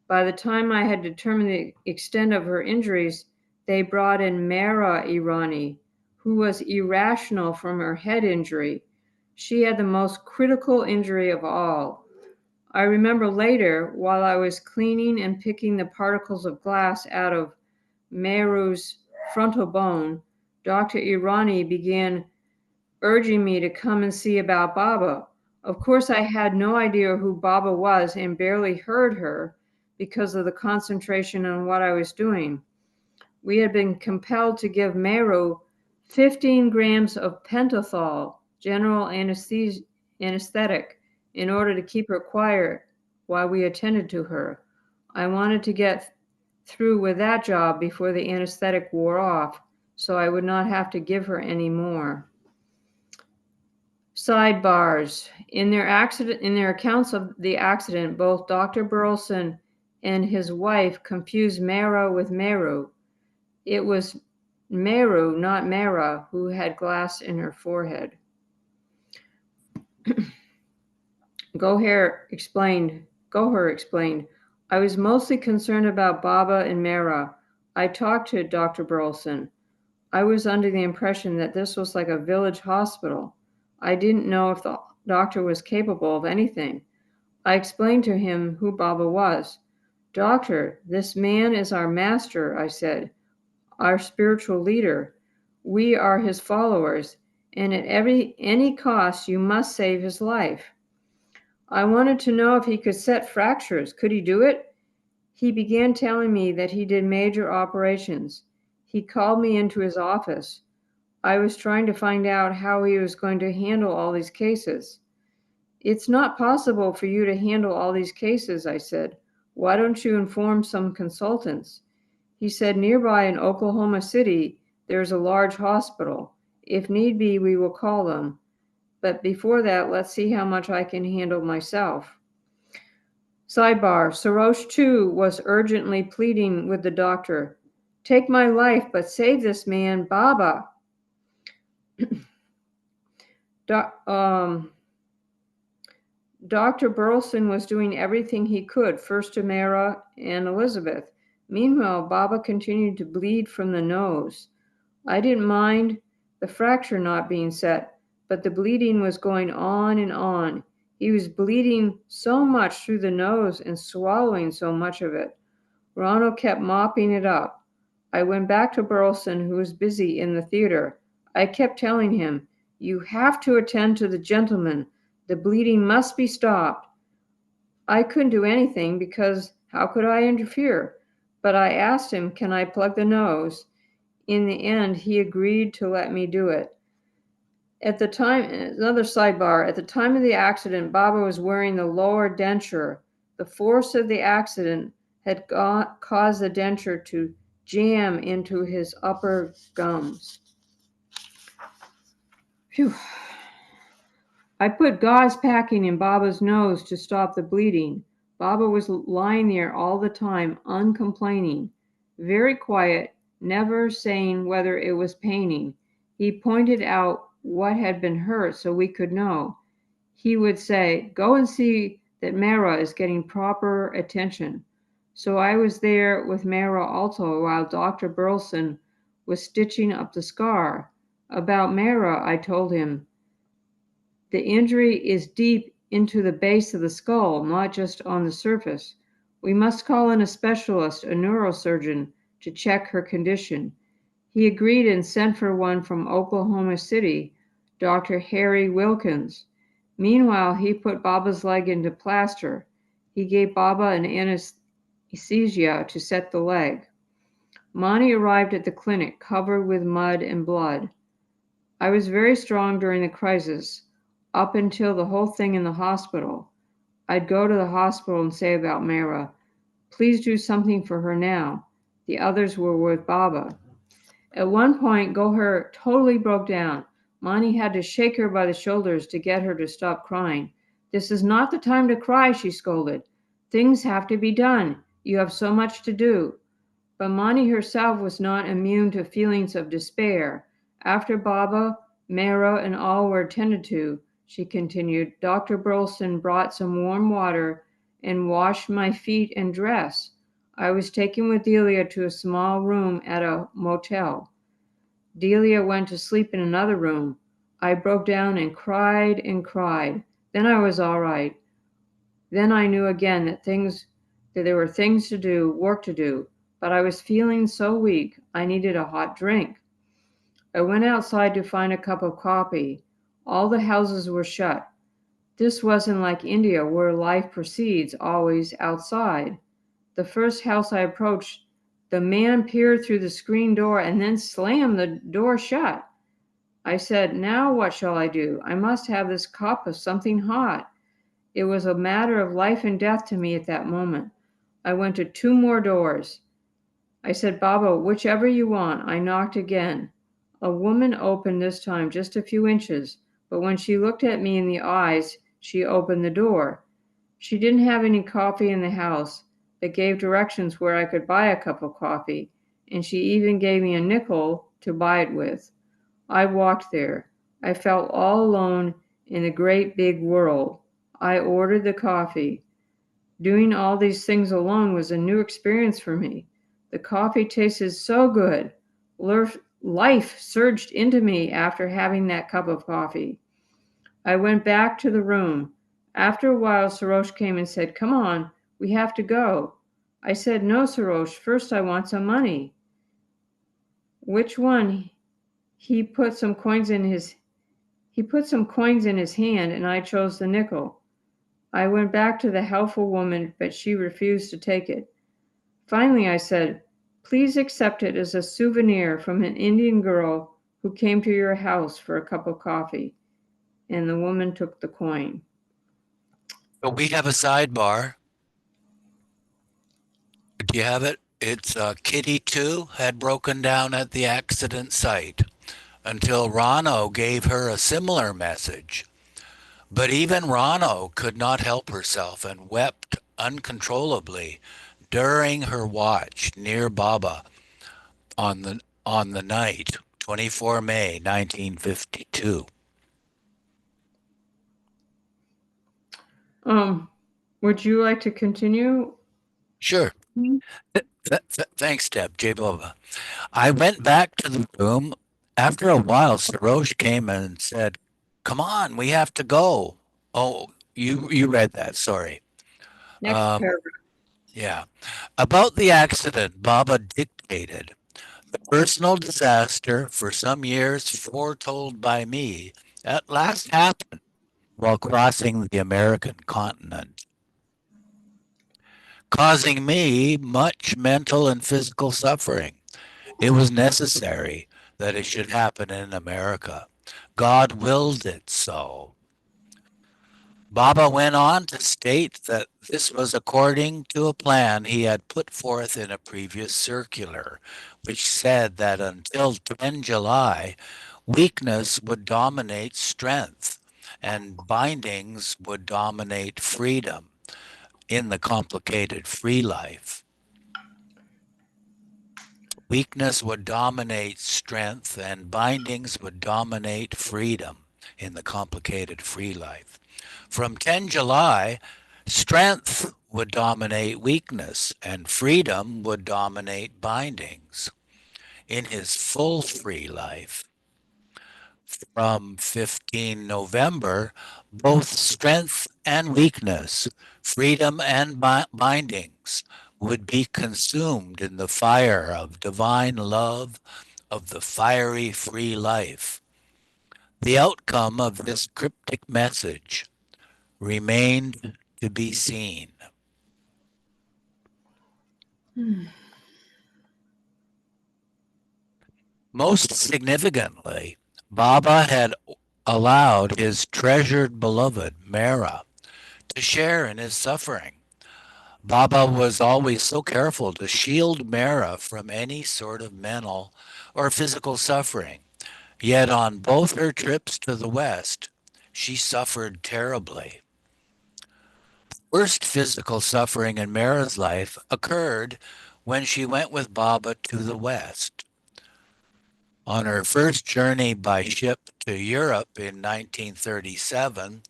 C: By the time I had determined the extent of her injuries, they brought in Mehera-Meher, who was irrational from her head injury. She had the most critical injury of all. I remember later, while I was cleaning and picking the particles of glass out of Meru's frontal bone, Dr. Irani began urging me to come and see about Baba. Of course, I had no idea who Baba was and barely heard her because of the concentration on what I was doing. We had been compelled to give Meru 15 grams of pentothal, general anesthetic, in order to keep her quiet while we attended to her. I wanted to get through with that job before the anesthetic wore off, so I would not have to give her any more. Sidebars. In their accounts of the accident, both Dr. Burleson and his wife confused Mehera with Meru. It was Meru, not Mehera, who had glass in her forehead. Goher explained, I was mostly concerned about Baba and Mehera. I talked to Dr. Burleson. I was under the impression that this was like a village hospital. I didn't know if the doctor was capable of anything. I explained to him who Baba was. Doctor, this man is our master, I said, our spiritual leader. We are his followers, and at any cost you must save his life. I wanted to know if he could set fractures. Could he do it? He began telling me that he did major operations. He called me into his office. I was trying to find out how he was going to handle all these cases. It's not possible for you to handle all these cases, I said. Why don't you inform some consultants? He said, nearby in Oklahoma City, there's a large hospital. If need be, we will call them. But before that, let's see how much I can handle myself. Sidebar, Sarosh too was urgently pleading with the doctor. Take my life, but save this man, Baba. Dr. Burleson was doing everything he could, first to Mehera and Elizabeth. Meanwhile, Baba continued to bleed from the nose. I didn't mind the fracture not being set, but the bleeding was going on and on. He was bleeding so much through the nose and swallowing so much of it. Ronald kept mopping it up. I went back to Burleson, who was busy in the theater. I kept telling him, you have to attend to the gentleman. The bleeding must be stopped. I couldn't do anything because how could I interfere? But I asked him, can I plug the nose? In the end, he agreed to let me do it. At the time, another sidebar, at the time of the accident, Baba was wearing the lower denture. The force of the accident had caused the denture to jam into his upper gums. Phew. I put gauze packing in Baba's nose to stop the bleeding. Baba was lying there all the time, uncomplaining, very quiet, never saying whether it was paining. He pointed out what had been hurt so we could know. He would say, go and see that Mehera is getting proper attention. So I was there with Mehera also while Dr. Burleson was stitching up the scar. About Mehera, I told him, the injury is deep into the base of the skull, not just on the surface. We must call in a specialist, a neurosurgeon, to check her condition. He agreed and sent for one from Oklahoma City, Dr. Harry Wilkins. Meanwhile, he put Baba's leg into plaster. He gave Baba an anesthesia to set the leg. Monty arrived at the clinic, covered with mud and blood. I was very strong during the crisis, up until the whole thing in the hospital. I'd go to the hospital and say about Mehera, please do something for her now. The others were with Baba. At one point, Goher totally broke down. Mani had to shake her by the shoulders to get her to stop crying. This is not the time to cry, she scolded. Things have to be done. You have so much to do. But Mani herself was not immune to feelings of despair. After Baba, Mehera, and all were attended to, she continued, Dr. Burleson brought some warm water and washed my feet and dress. I was taken with Delia to a small room at a motel. Delia went to sleep in another room. I broke down and cried and cried. Then I was all right. Then I knew again that there were things to do, work to do, but I was feeling so weak I needed a hot drink. I went outside to find a cup of coffee. All the houses were shut. This wasn't like India where life proceeds always outside. The first house I approached, the man peered through the screen door and then slammed the door shut. I said, now what shall I do? I must have this cup of something hot. It was a matter of life and death to me at that moment. I went to 2 more doors. I said, Baba, whichever you want. I knocked again. A woman opened this time just a few inches, but when she looked at me in the eyes, she opened the door. She didn't have any coffee in the house, but gave directions where I could buy a cup of coffee, and she even gave me a nickel to buy it with. I walked there. I felt all alone in the great big world. I ordered the coffee. Doing all these things alone was a new experience for me. The coffee tasted so good. Life surged into me after having that cup of coffee. I went back to the room. After a while, Sarosh came and said, come on, we have to go. I said, no, Sarosh, first I want some money. Which one? He put some coins in his hand, and I chose the nickel. I went back to the helpful woman, but she refused to take it. Finally, I said, please accept it as a souvenir from an Indian girl who came to your house for a cup of coffee. And the woman took the coin.
B: So we have a sidebar. Do you have it? It's Kitty 2 had broken down at the accident site until Rano gave her a similar message. But even Rano could not help herself and wept uncontrollably during her watch near Baba on the night 24 May 1952.
C: Would you like to continue?
B: Sure. Thanks, Deb. J. Baba. I went back to the room. After a while, Sarosh came and said, come on, we have to go. Oh, you read that. Sorry.
C: Next paragraph.
B: Yeah. About the accident, Baba dictated. The personal disaster for some years foretold by me at last happened while crossing the American continent, causing me much mental and physical suffering. It was necessary that it should happen in America. God willed it so. Baba went on to state that this was according to a plan he had put forth in a previous circular, which said that until 10 July, weakness would dominate strength and bindings would dominate freedom in the complicated free life. Weakness would dominate strength and bindings would dominate freedom in the complicated free life. From 10 July, strength would dominate weakness and freedom would dominate bindings in his full free life. From 15 November, both strength and weakness, freedom and bindings would be consumed in the fire of divine love of the fiery free life. The outcome of this cryptic message remained to be seen. Most significantly, Baba had allowed his treasured beloved Mehera to share in his suffering. Baba was always so careful to shield Mehera from any sort of mental or physical suffering. Yet on both her trips to the West, she suffered terribly. Worst physical suffering in Mehera's life occurred when she went with Baba to the West. On her first journey by ship to Europe in 1937,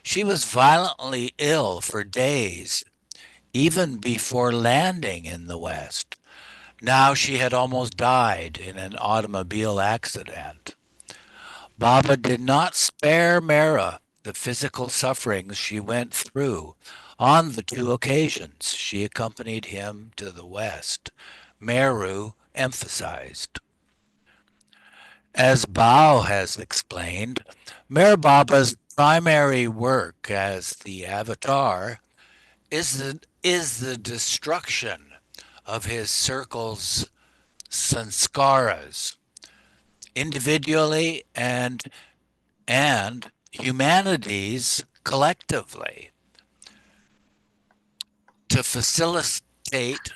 B: she was violently ill for days, even before landing in the West. Now she had almost died in an automobile accident. Baba did not spare Mehera the physical sufferings she went through on the two occasions she accompanied him to the West, Meru emphasized. As Bao has explained, Meher Baba's primary work as the avatar is the destruction of his circle's sanskaras, individually and humanities collectively, to facilitate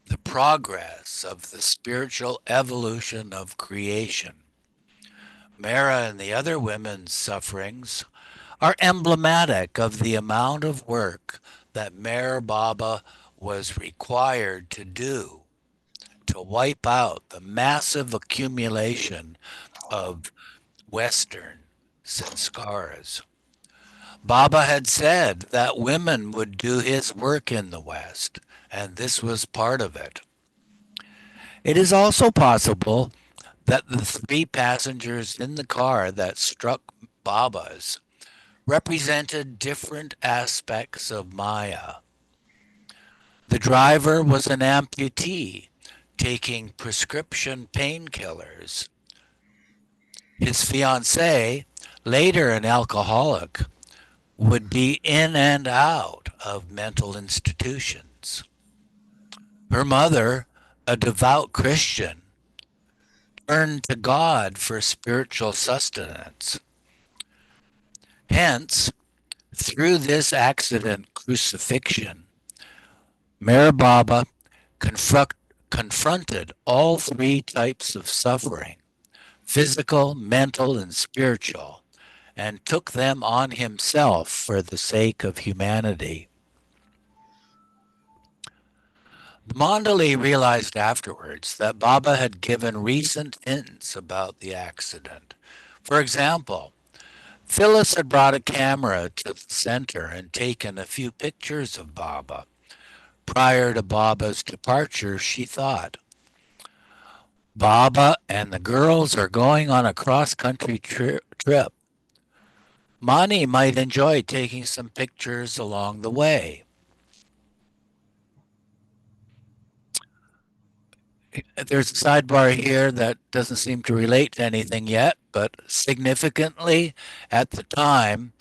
B: the progress of the spiritual evolution of creation. Mehera and the other women's sufferings are emblematic of the amount of work that Meher Baba was required to do to wipe out the massive accumulation of Western sanskaras. Baba had said that women would do his work in the West, and this was part of it. It is also possible that the three passengers in the car that struck Baba's represented different aspects of Maya. The driver was an amputee taking prescription painkillers. His fiancée, later an alcoholic, would be in and out of mental institutions. Her mother, a devout Christian, turned to God for spiritual sustenance. Hence, through this accident crucifixion, Meher Baba confronted all three types of suffering, physical, mental, and spiritual, and took them on himself for the sake of humanity. The Mandali realized afterwards that Baba had given recent hints about the accident. For example, Phyllis had brought a camera to the center and taken a few pictures of Baba. Prior to Baba's departure, she thought, Baba and the girls are going on a cross-country trip. Mani might enjoy taking some pictures along the way. There's a sidebar here that doesn't seem to relate to anything yet, but significantly, at the time,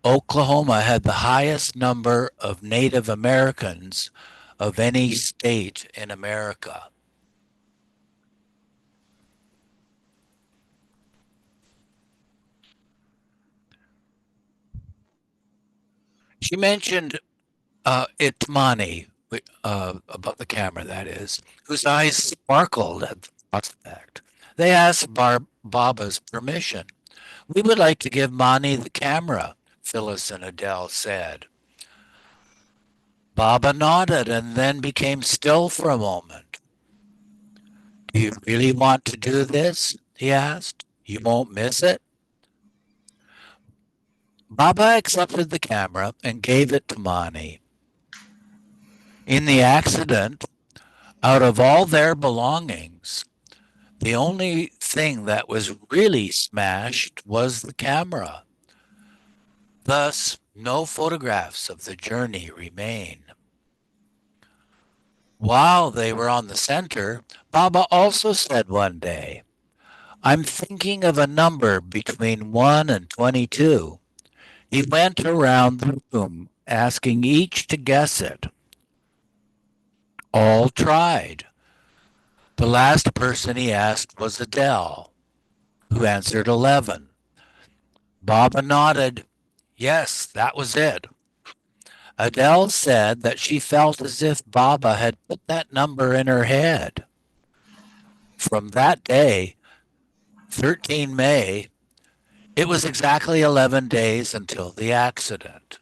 B: Oklahoma had the highest number of Native Americans of any state in America. She mentioned Itmani, about the camera, that is, whose eyes sparkled at the prospect. They asked Baba's permission. We would like to give Mani the camera, Phyllis and Adele said. Baba nodded and then became still for a moment. Do you really want to do this? He asked. You won't miss it? Baba accepted the camera and gave it to Mani. In the accident, out of all their belongings, the only thing that was really smashed was the camera. Thus, no photographs of the journey remain. While they were on the center, Baba also said one day, I'm thinking of a number between 1 and 22. He went around the room asking each to guess it. All tried. The last person he asked was Adele, who answered 11. Baba nodded. Yes, that was it. Adele said that she felt as if Baba had put that number in her head. From that day, 13 May, it was exactly 11 days until the accident.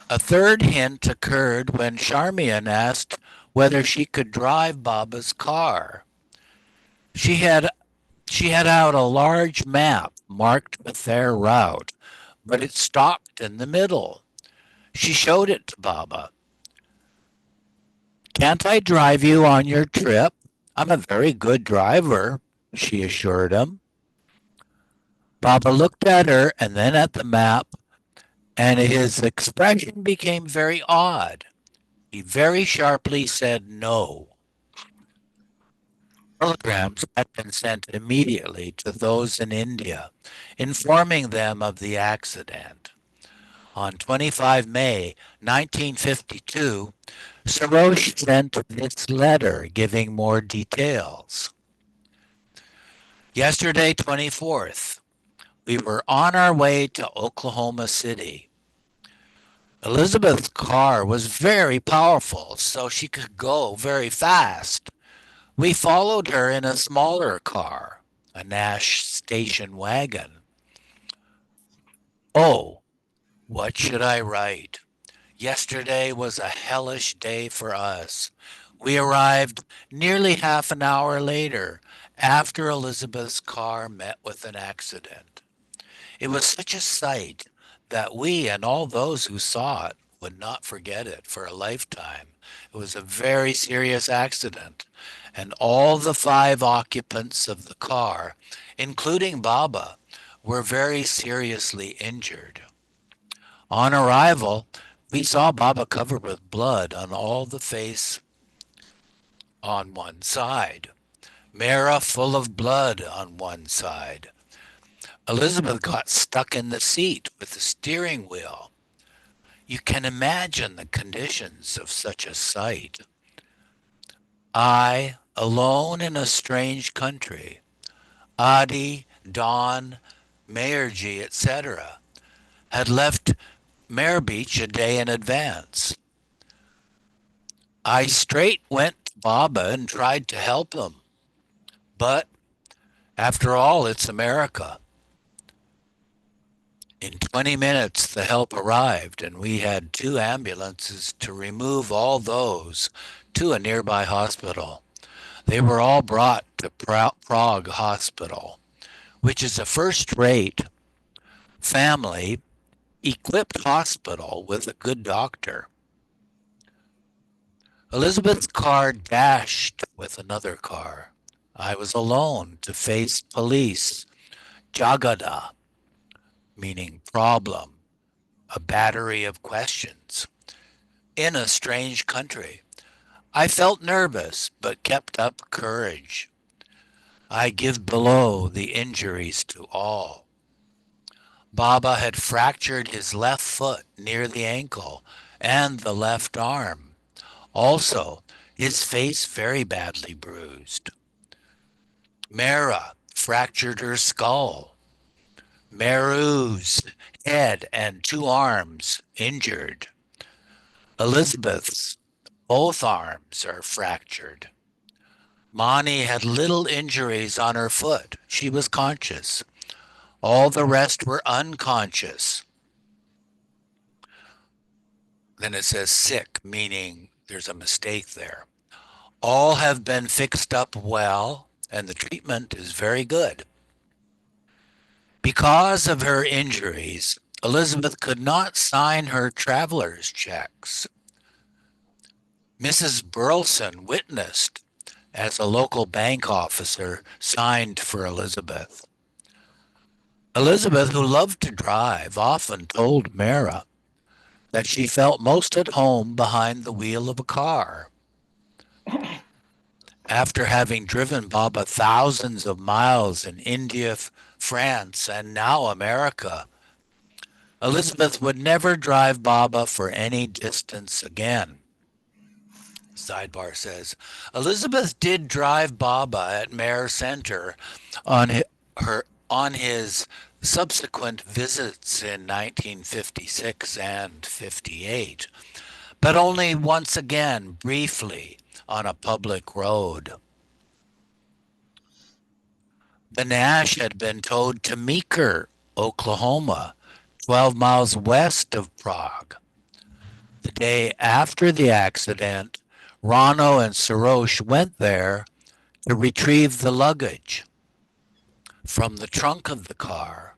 B: A third hint occurred when Charmian asked whether she could drive Baba's car. She had she had out a large map marked with their route, but it stopped in the middle. She showed it to Baba. Can't I drive you on your trip? I'm a very good driver, she assured him. Baba looked at her and then at the map, and his expression became very odd. He very sharply said no. Telegrams had been sent immediately to those in India, informing them of the accident. On 25 May 1952, Sarosh sent this letter giving more details. Yesterday, 24th, we were on our way to Oklahoma City. Elizabeth's car was very powerful, so she could go very fast. We followed her in a smaller car, a Nash station wagon. Oh, what should I write? Yesterday was a hellish day for us. We arrived nearly half an hour later after Elizabeth's car met with an accident. It was such a sight that we and all those who saw it would not forget it for a lifetime. It was a very serious accident, and all the 5 occupants of the car, including Baba, were very seriously injured. On arrival, we saw Baba covered with blood on all the face on one side, Mehera full of blood on one side. Elizabeth got stuck in the seat with the steering wheel. You can imagine the conditions of such a sight. I, alone in a strange country, Adi, Don, Mayerji, etc., had left Mare Beach a day in advance. I straight went to Baba and tried to help him. But after all, it's America. In 20 minutes, the help arrived, and we had 2 ambulances to remove all those to a nearby hospital. They were all brought to Prague Hospital, which is a first-rate, family-equipped hospital with a good doctor. Elizabeth's car dashed with another car. I was alone to face police. Jagada, meaning problem, a battery of questions. In a strange country. I felt nervous, but kept up courage. I give below the injuries to all. Baba had fractured his left foot near the ankle and the left arm. Also, his face very badly bruised. Mehera fractured her skull. Meru's head and 2 arms injured. Elizabeth's both arms are fractured. Mani had little injuries on her foot. She was conscious. All the rest were unconscious. Then it says sick, meaning there's a mistake there. All have been fixed up well, and the treatment is very good. Because of her injuries, Elizabeth could not sign her traveler's checks. Mrs. Burleson witnessed as a local bank officer signed for Elizabeth. Elizabeth, who loved to drive, often told Mehera that she felt most at home behind the wheel of a car. After having driven Baba thousands of miles in India, France, and now America, Elizabeth would never drive Baba for any distance again. Sidebar says, Elizabeth did drive Baba at Mare Center on his subsequent visits in 1956 and 58, but only once again briefly on a public road. The Nash had been towed to Meeker, Oklahoma, 12 miles west of Prague. The day after the accident, Rano and Sarosh went there to retrieve the luggage. From the trunk of the car,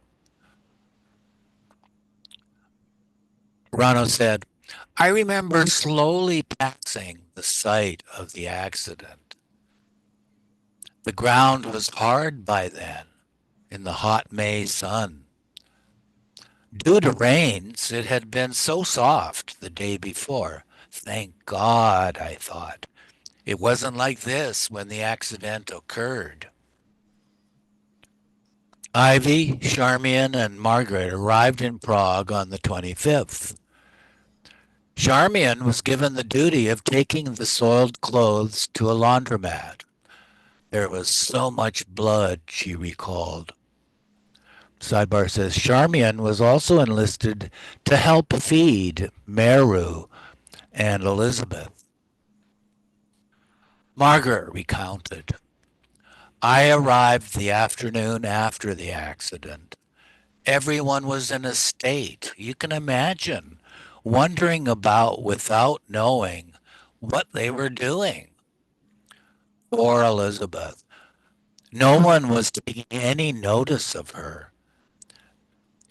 B: Rano said, I remember slowly passing the site of the accident. The ground was hard by then, in the hot May sun. Due to rains, it had been so soft the day before. Thank God, I thought. It wasn't like this when the accident occurred. Ivy, Charmian, and Margaret arrived in Prague on the 25th. Charmian was given the duty of taking the soiled clothes to a laundromat. There was so much blood, she recalled. Sidebar says Charmian was also enlisted to help feed Meru and Elizabeth. Margaret recounted, I arrived the afternoon after the accident. Everyone was in a state, you can imagine, wondering about without knowing what they were doing. Poor Elizabeth. No one was taking any notice of her.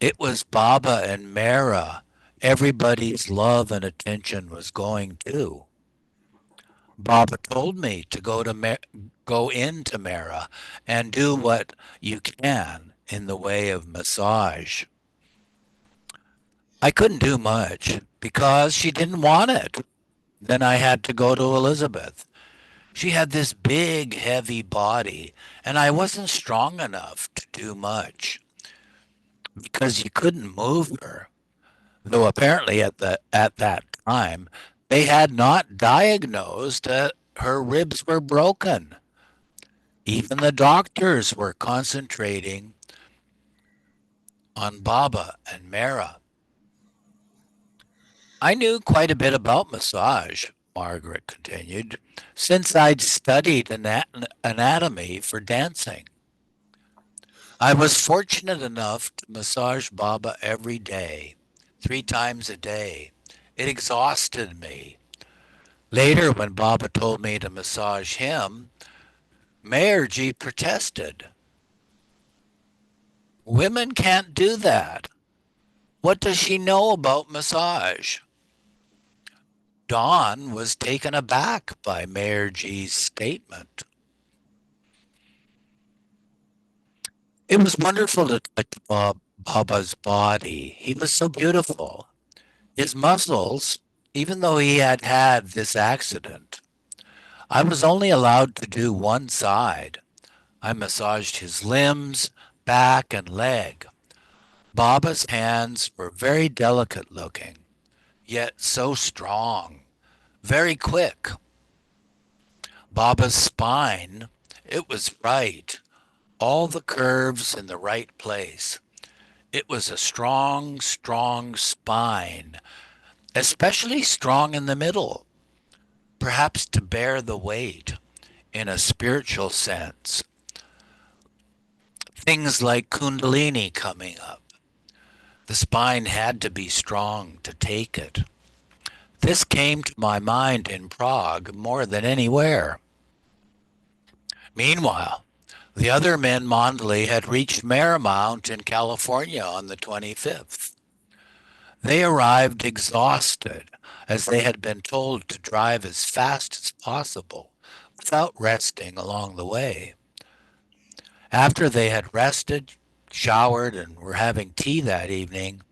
B: It was Baba and Mehera. Everybody's love and attention was going to. Baba told me to go into Mehera and do what you can in the way of massage. I couldn't do much because she didn't want it. Then I had to go to Elizabeth. She had this big, heavy body, and I wasn't strong enough to do much because you couldn't move her. Though apparently at that time they had not diagnosed that her ribs were broken. Even the doctors were concentrating on Baba and Mehera. I knew quite a bit about massage, Margaret continued, since I'd studied anatomy for dancing. I was fortunate enough to massage Baba every day, 3 times a day. It exhausted me. Later, when Baba told me to massage him, Mayerji protested. Women can't do that. What does she know about massage? Dawn was taken aback by Mayerji's statement. It was wonderful to touch Baba's body. He was so beautiful. His muscles, even though he had had this accident, I was only allowed to do one side. I massaged his limbs, back, and leg. Baba's hands were very delicate looking, yet so strong, very quick. Baba's spine, it was right, all the curves in the right place. It was a strong, strong spine, especially strong in the middle, perhaps to bear the weight in a spiritual sense. Things like Kundalini coming up. The spine had to be strong to take it. This came to my mind in Prague more than anywhere. Meanwhile, the other men Mondley had reached Marymount in California on the 25th. They arrived exhausted, as they had been told to drive as fast as possible without resting along the way. After they had rested, showered, and were having tea that evening,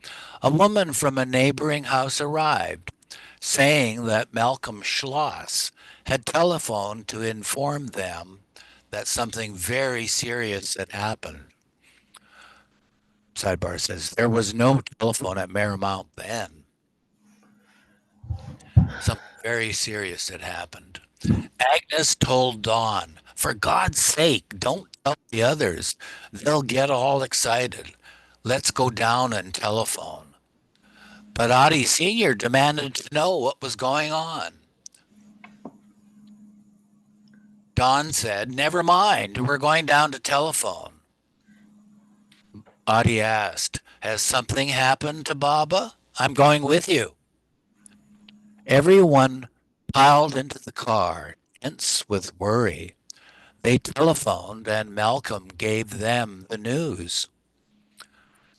B: a woman from a neighboring house arrived, saying that Malcolm Schloss had telephoned to inform them that something very serious had happened. Sidebar says there was no telephone at Marymount then. Something very serious had happened. Agnes told Dawn, for God's sake, don't tell the others. They'll get all excited. Let's go down and telephone. But Oddie Sr. demanded to know what was going on. Don said, "Never mind, we're going down to telephone." Oddie asked, "Has something happened to Baba? I'm going with you." Everyone piled into the car, tense with worry. They telephoned, and Malcolm gave them the news.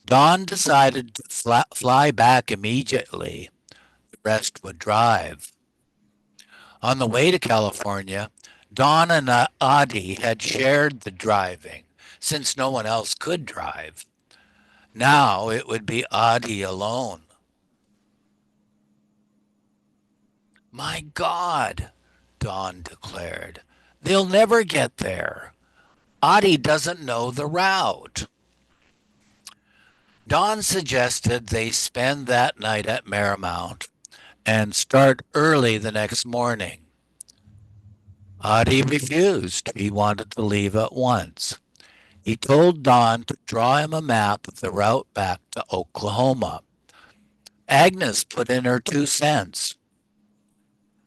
B: Don decided to fly back immediately. The rest would drive. On the way to California, Don and Adi had shared the driving, since no one else could drive. Now it would be Adi alone. "My God," Don declared, "they'll never get there. Adi doesn't know the route." Don suggested they spend that night at Marymount and start early the next morning. Adi refused. He wanted to leave at once. He told Don to draw him a map of the route back to Oklahoma. Agnes put in her 2 cents.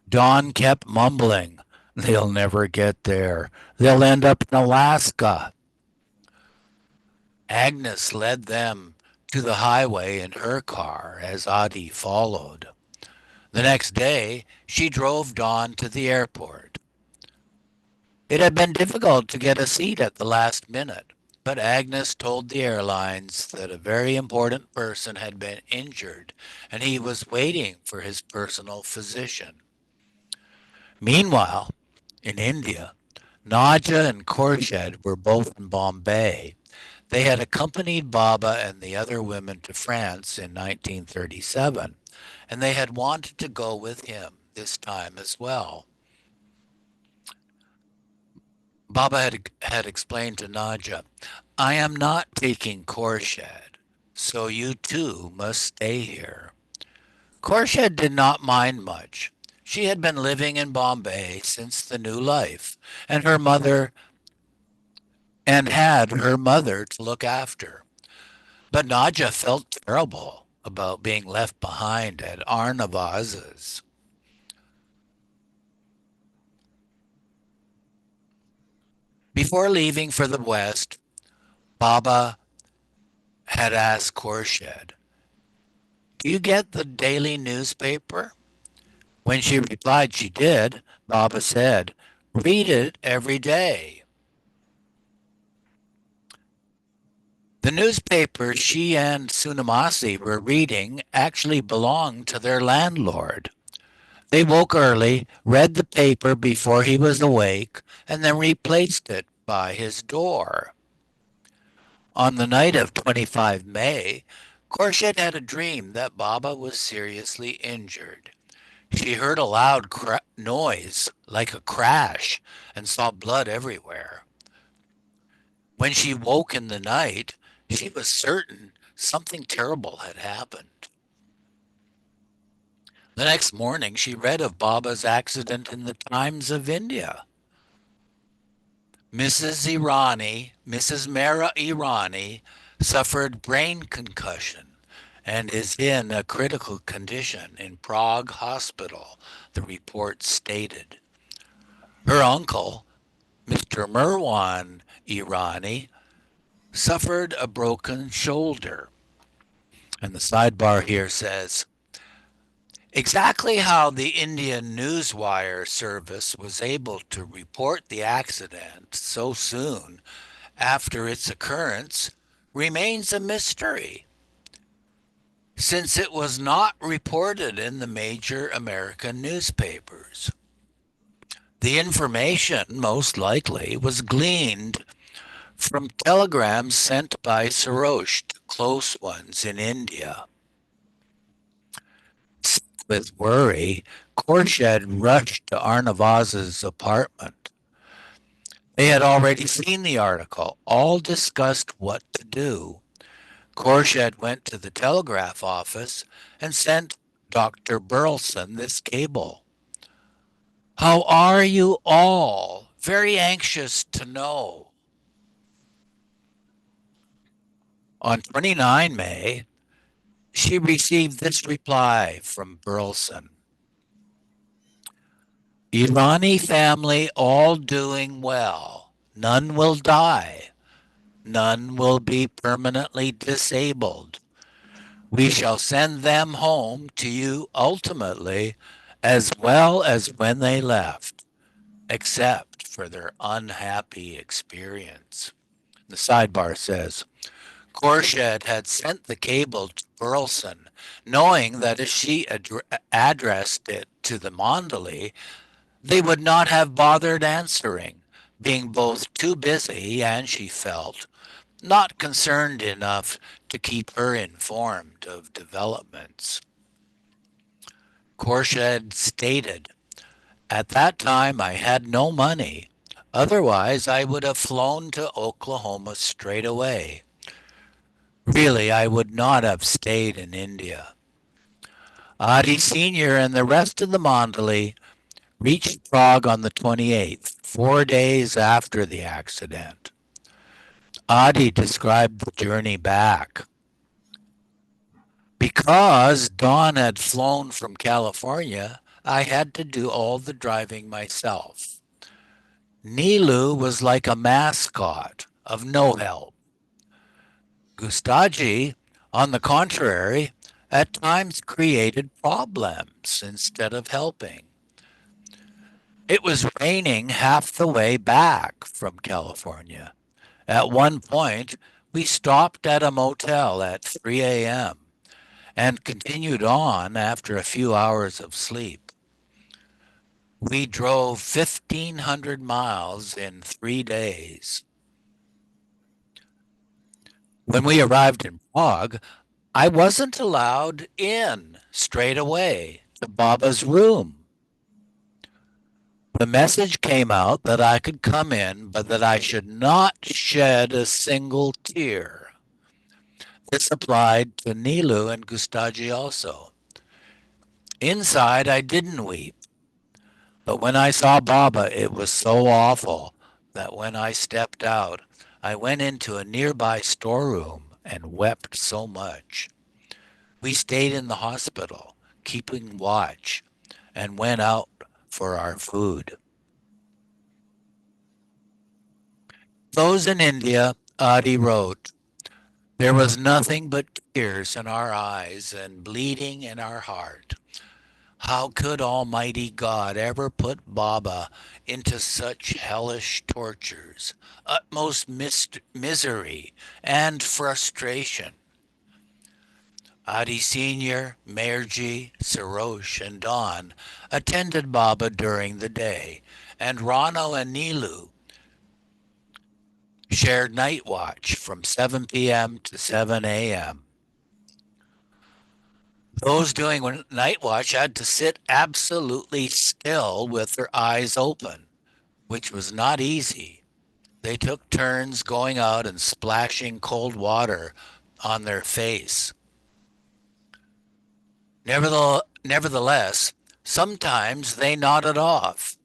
B: Don kept mumbling, "They'll never get there. They'll end up in Alaska." Agnes led them to the highway in her car as Adi followed. The next day, she drove Don to the airport. It had been difficult to get a seat at the last minute, but Agnes told the airlines that a very important person had been injured and he was waiting for his personal physician. Meanwhile, in India, Naja and Khorshid were both in Bombay. They had accompanied Baba and the other women to France in 1937, and they had wanted to go with him this time as well. Baba had explained to Naja, "I am not taking Khorshid, so you too must stay here." Khorshid did not mind much. She had been living in Bombay since the new life, and her mother and had her mother to look after. But Naja felt terrible about being left behind at Arnavaz's. Before leaving for the West, Baba had asked Khorshid, "Do you get the daily newspaper?" When she replied she did, Baba said, "Read it every day." The newspaper she and Sunamasi were reading actually belonged to their landlord. They woke early, read the paper before he was awake, and then replaced it by his door. On the night of 25 May, Khorshid had a dream that Baba was seriously injured. She heard a loud noise, like a crash, and saw blood everywhere. When she woke in the night, she was certain something terrible had happened. The next morning, she read of Baba's accident in the Times of India. Mrs. Mehra Irani, suffered brain concussion and is in a critical condition in Prague Hospital, the report stated. Her uncle, Mr. Mirwan Irani, suffered a broken shoulder. And the sidebar here says, exactly how the Indian Newswire service was able to report the accident so soon after its occurrence remains a mystery, since it was not reported in the major American newspapers. The information, most likely, was gleaned from telegrams sent by Sarosh to close ones in India. With worry, Khorshid rushed to Arnavaz's apartment. They had already seen the article, all discussed what to do. Khorshid went to the telegraph office and sent Dr. Burleson this cable. "How are you all? Very anxious to know." On 29 May, she received this reply from Burleson. Irani family all doing well. None will die. None will be permanently disabled. We shall send them home to you ultimately as well as when they left, except for their unhappy experience. The sidebar says, Khorshid had sent the cable to Burleson, knowing that if she addressed it to the Mondali, they would not have bothered answering, being both too busy and, she felt, not concerned enough to keep her informed of developments. Khorshid stated, at that time I had no money. Otherwise, I would have flown to Oklahoma straight away. Really, I would not have stayed in India. Adi Sr. and the rest of the Mondali reached Prague on the 28th, 4 days after the accident. Adi described the journey back. Because Dawn had flown from California, I had to do all the driving myself. Nilu was like a mascot of no help. Gustaji, on the contrary, at times created problems instead of helping. It was raining half the way back from California. At one point, we stopped at a motel at 3 a.m. and continued on after a few hours of sleep. We drove 1,500 miles in 3 days. When we arrived in Prague, I wasn't allowed in straight away to Baba's room. The message came out that I could come in, but that I should not shed a single tear. This applied to Nilu and Gustaji also. Inside, I didn't weep. But when I saw Baba, it was so awful that when I stepped out, I went into a nearby storeroom and wept so much. We stayed in the hospital, keeping watch, and went out for our food. Those in India, Adi wrote, there was nothing but tears in our eyes and bleeding in our heart. How could Almighty God ever put Baba into such hellish tortures, utmost misery, and frustration? Adi Sr., Meherji, Sarosh, and Don attended Baba during the day, and Rano and Nilu shared night watch from 7 p.m. to 7 a.m. Those doing night watch had to sit absolutely still with their eyes open, which was not easy. They took turns going out and splashing cold water on their face. Nevertheless, sometimes they nodded off.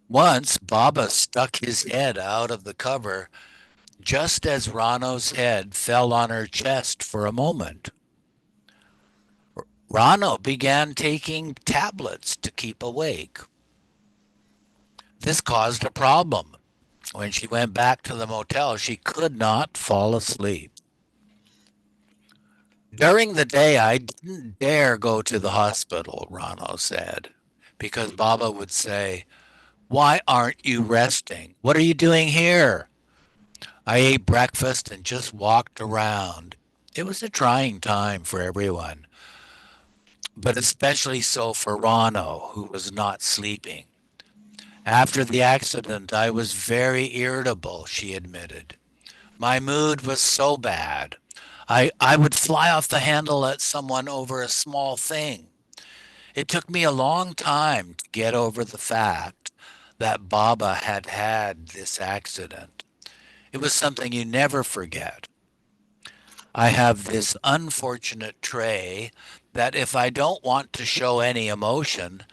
B: Once, Baba stuck his head out of the cover just as Rano's head fell on her chest for a moment. Rano began taking tablets to keep awake. This caused a problem. When she went back to the motel, she could not fall asleep. During the day, I didn't dare go to the hospital, Rano said, because Baba would say, why aren't you resting? What are you doing here? I ate breakfast and just walked around. It was a trying time for everyone, but especially so for Rano, who was not sleeping. After the accident, I was very irritable, she admitted. My mood was so bad. I would fly off the handle at someone over a small thing. It took me a long time to get over the fact that Baba had had this accident. It was something you never forget. I have this unfortunate trait that if I don't want to show any emotion,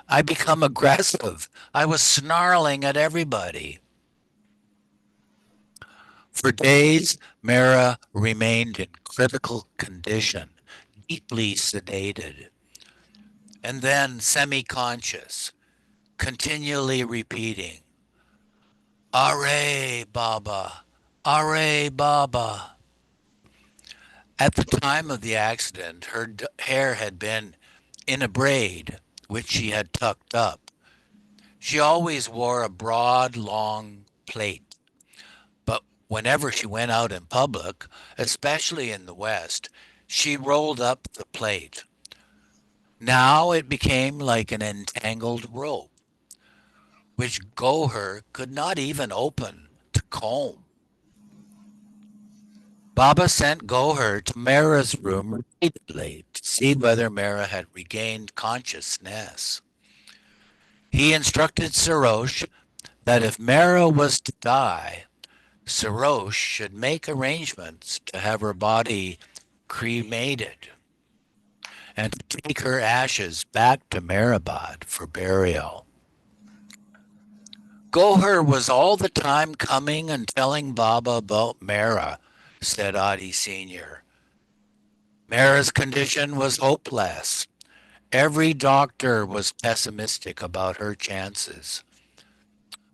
B: I become aggressive. I was snarling at everybody. For days, Mehera remained in critical condition, deeply sedated, and then semi-conscious, continually repeating, "Are Baba, Are Baba." At the time of the accident, her hair had been in a braid, which she had tucked up. She always wore a broad, long plait, but whenever she went out in public, especially in the West, she rolled up the plait. Now it became like an entangled rope, which Goher could not even open to comb. Baba sent Goher to Mehera's room repeatedly to see whether Mehera had regained consciousness. He instructed Sarosh that if Mehera was to die, Sarosh should make arrangements to have her body cremated and to take her ashes back to Meherabad for burial. Goher was all the time coming and telling Baba about Mehera, said Adi Sr. Mehera's condition was hopeless. Every doctor was pessimistic about her chances.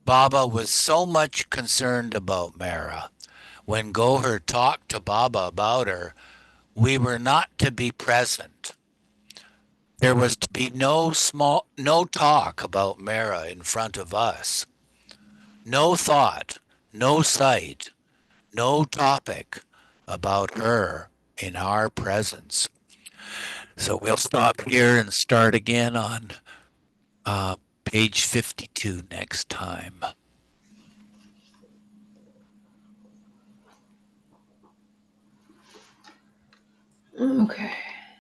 B: Baba was so much concerned about Mehera. When Goher talked to Baba about her, we were not to be present. There was to be no talk about Mehera in front of us. No thought, no sight, no topic about her in our presence. So we'll stop here and start again on page 52 next time.
C: Okay.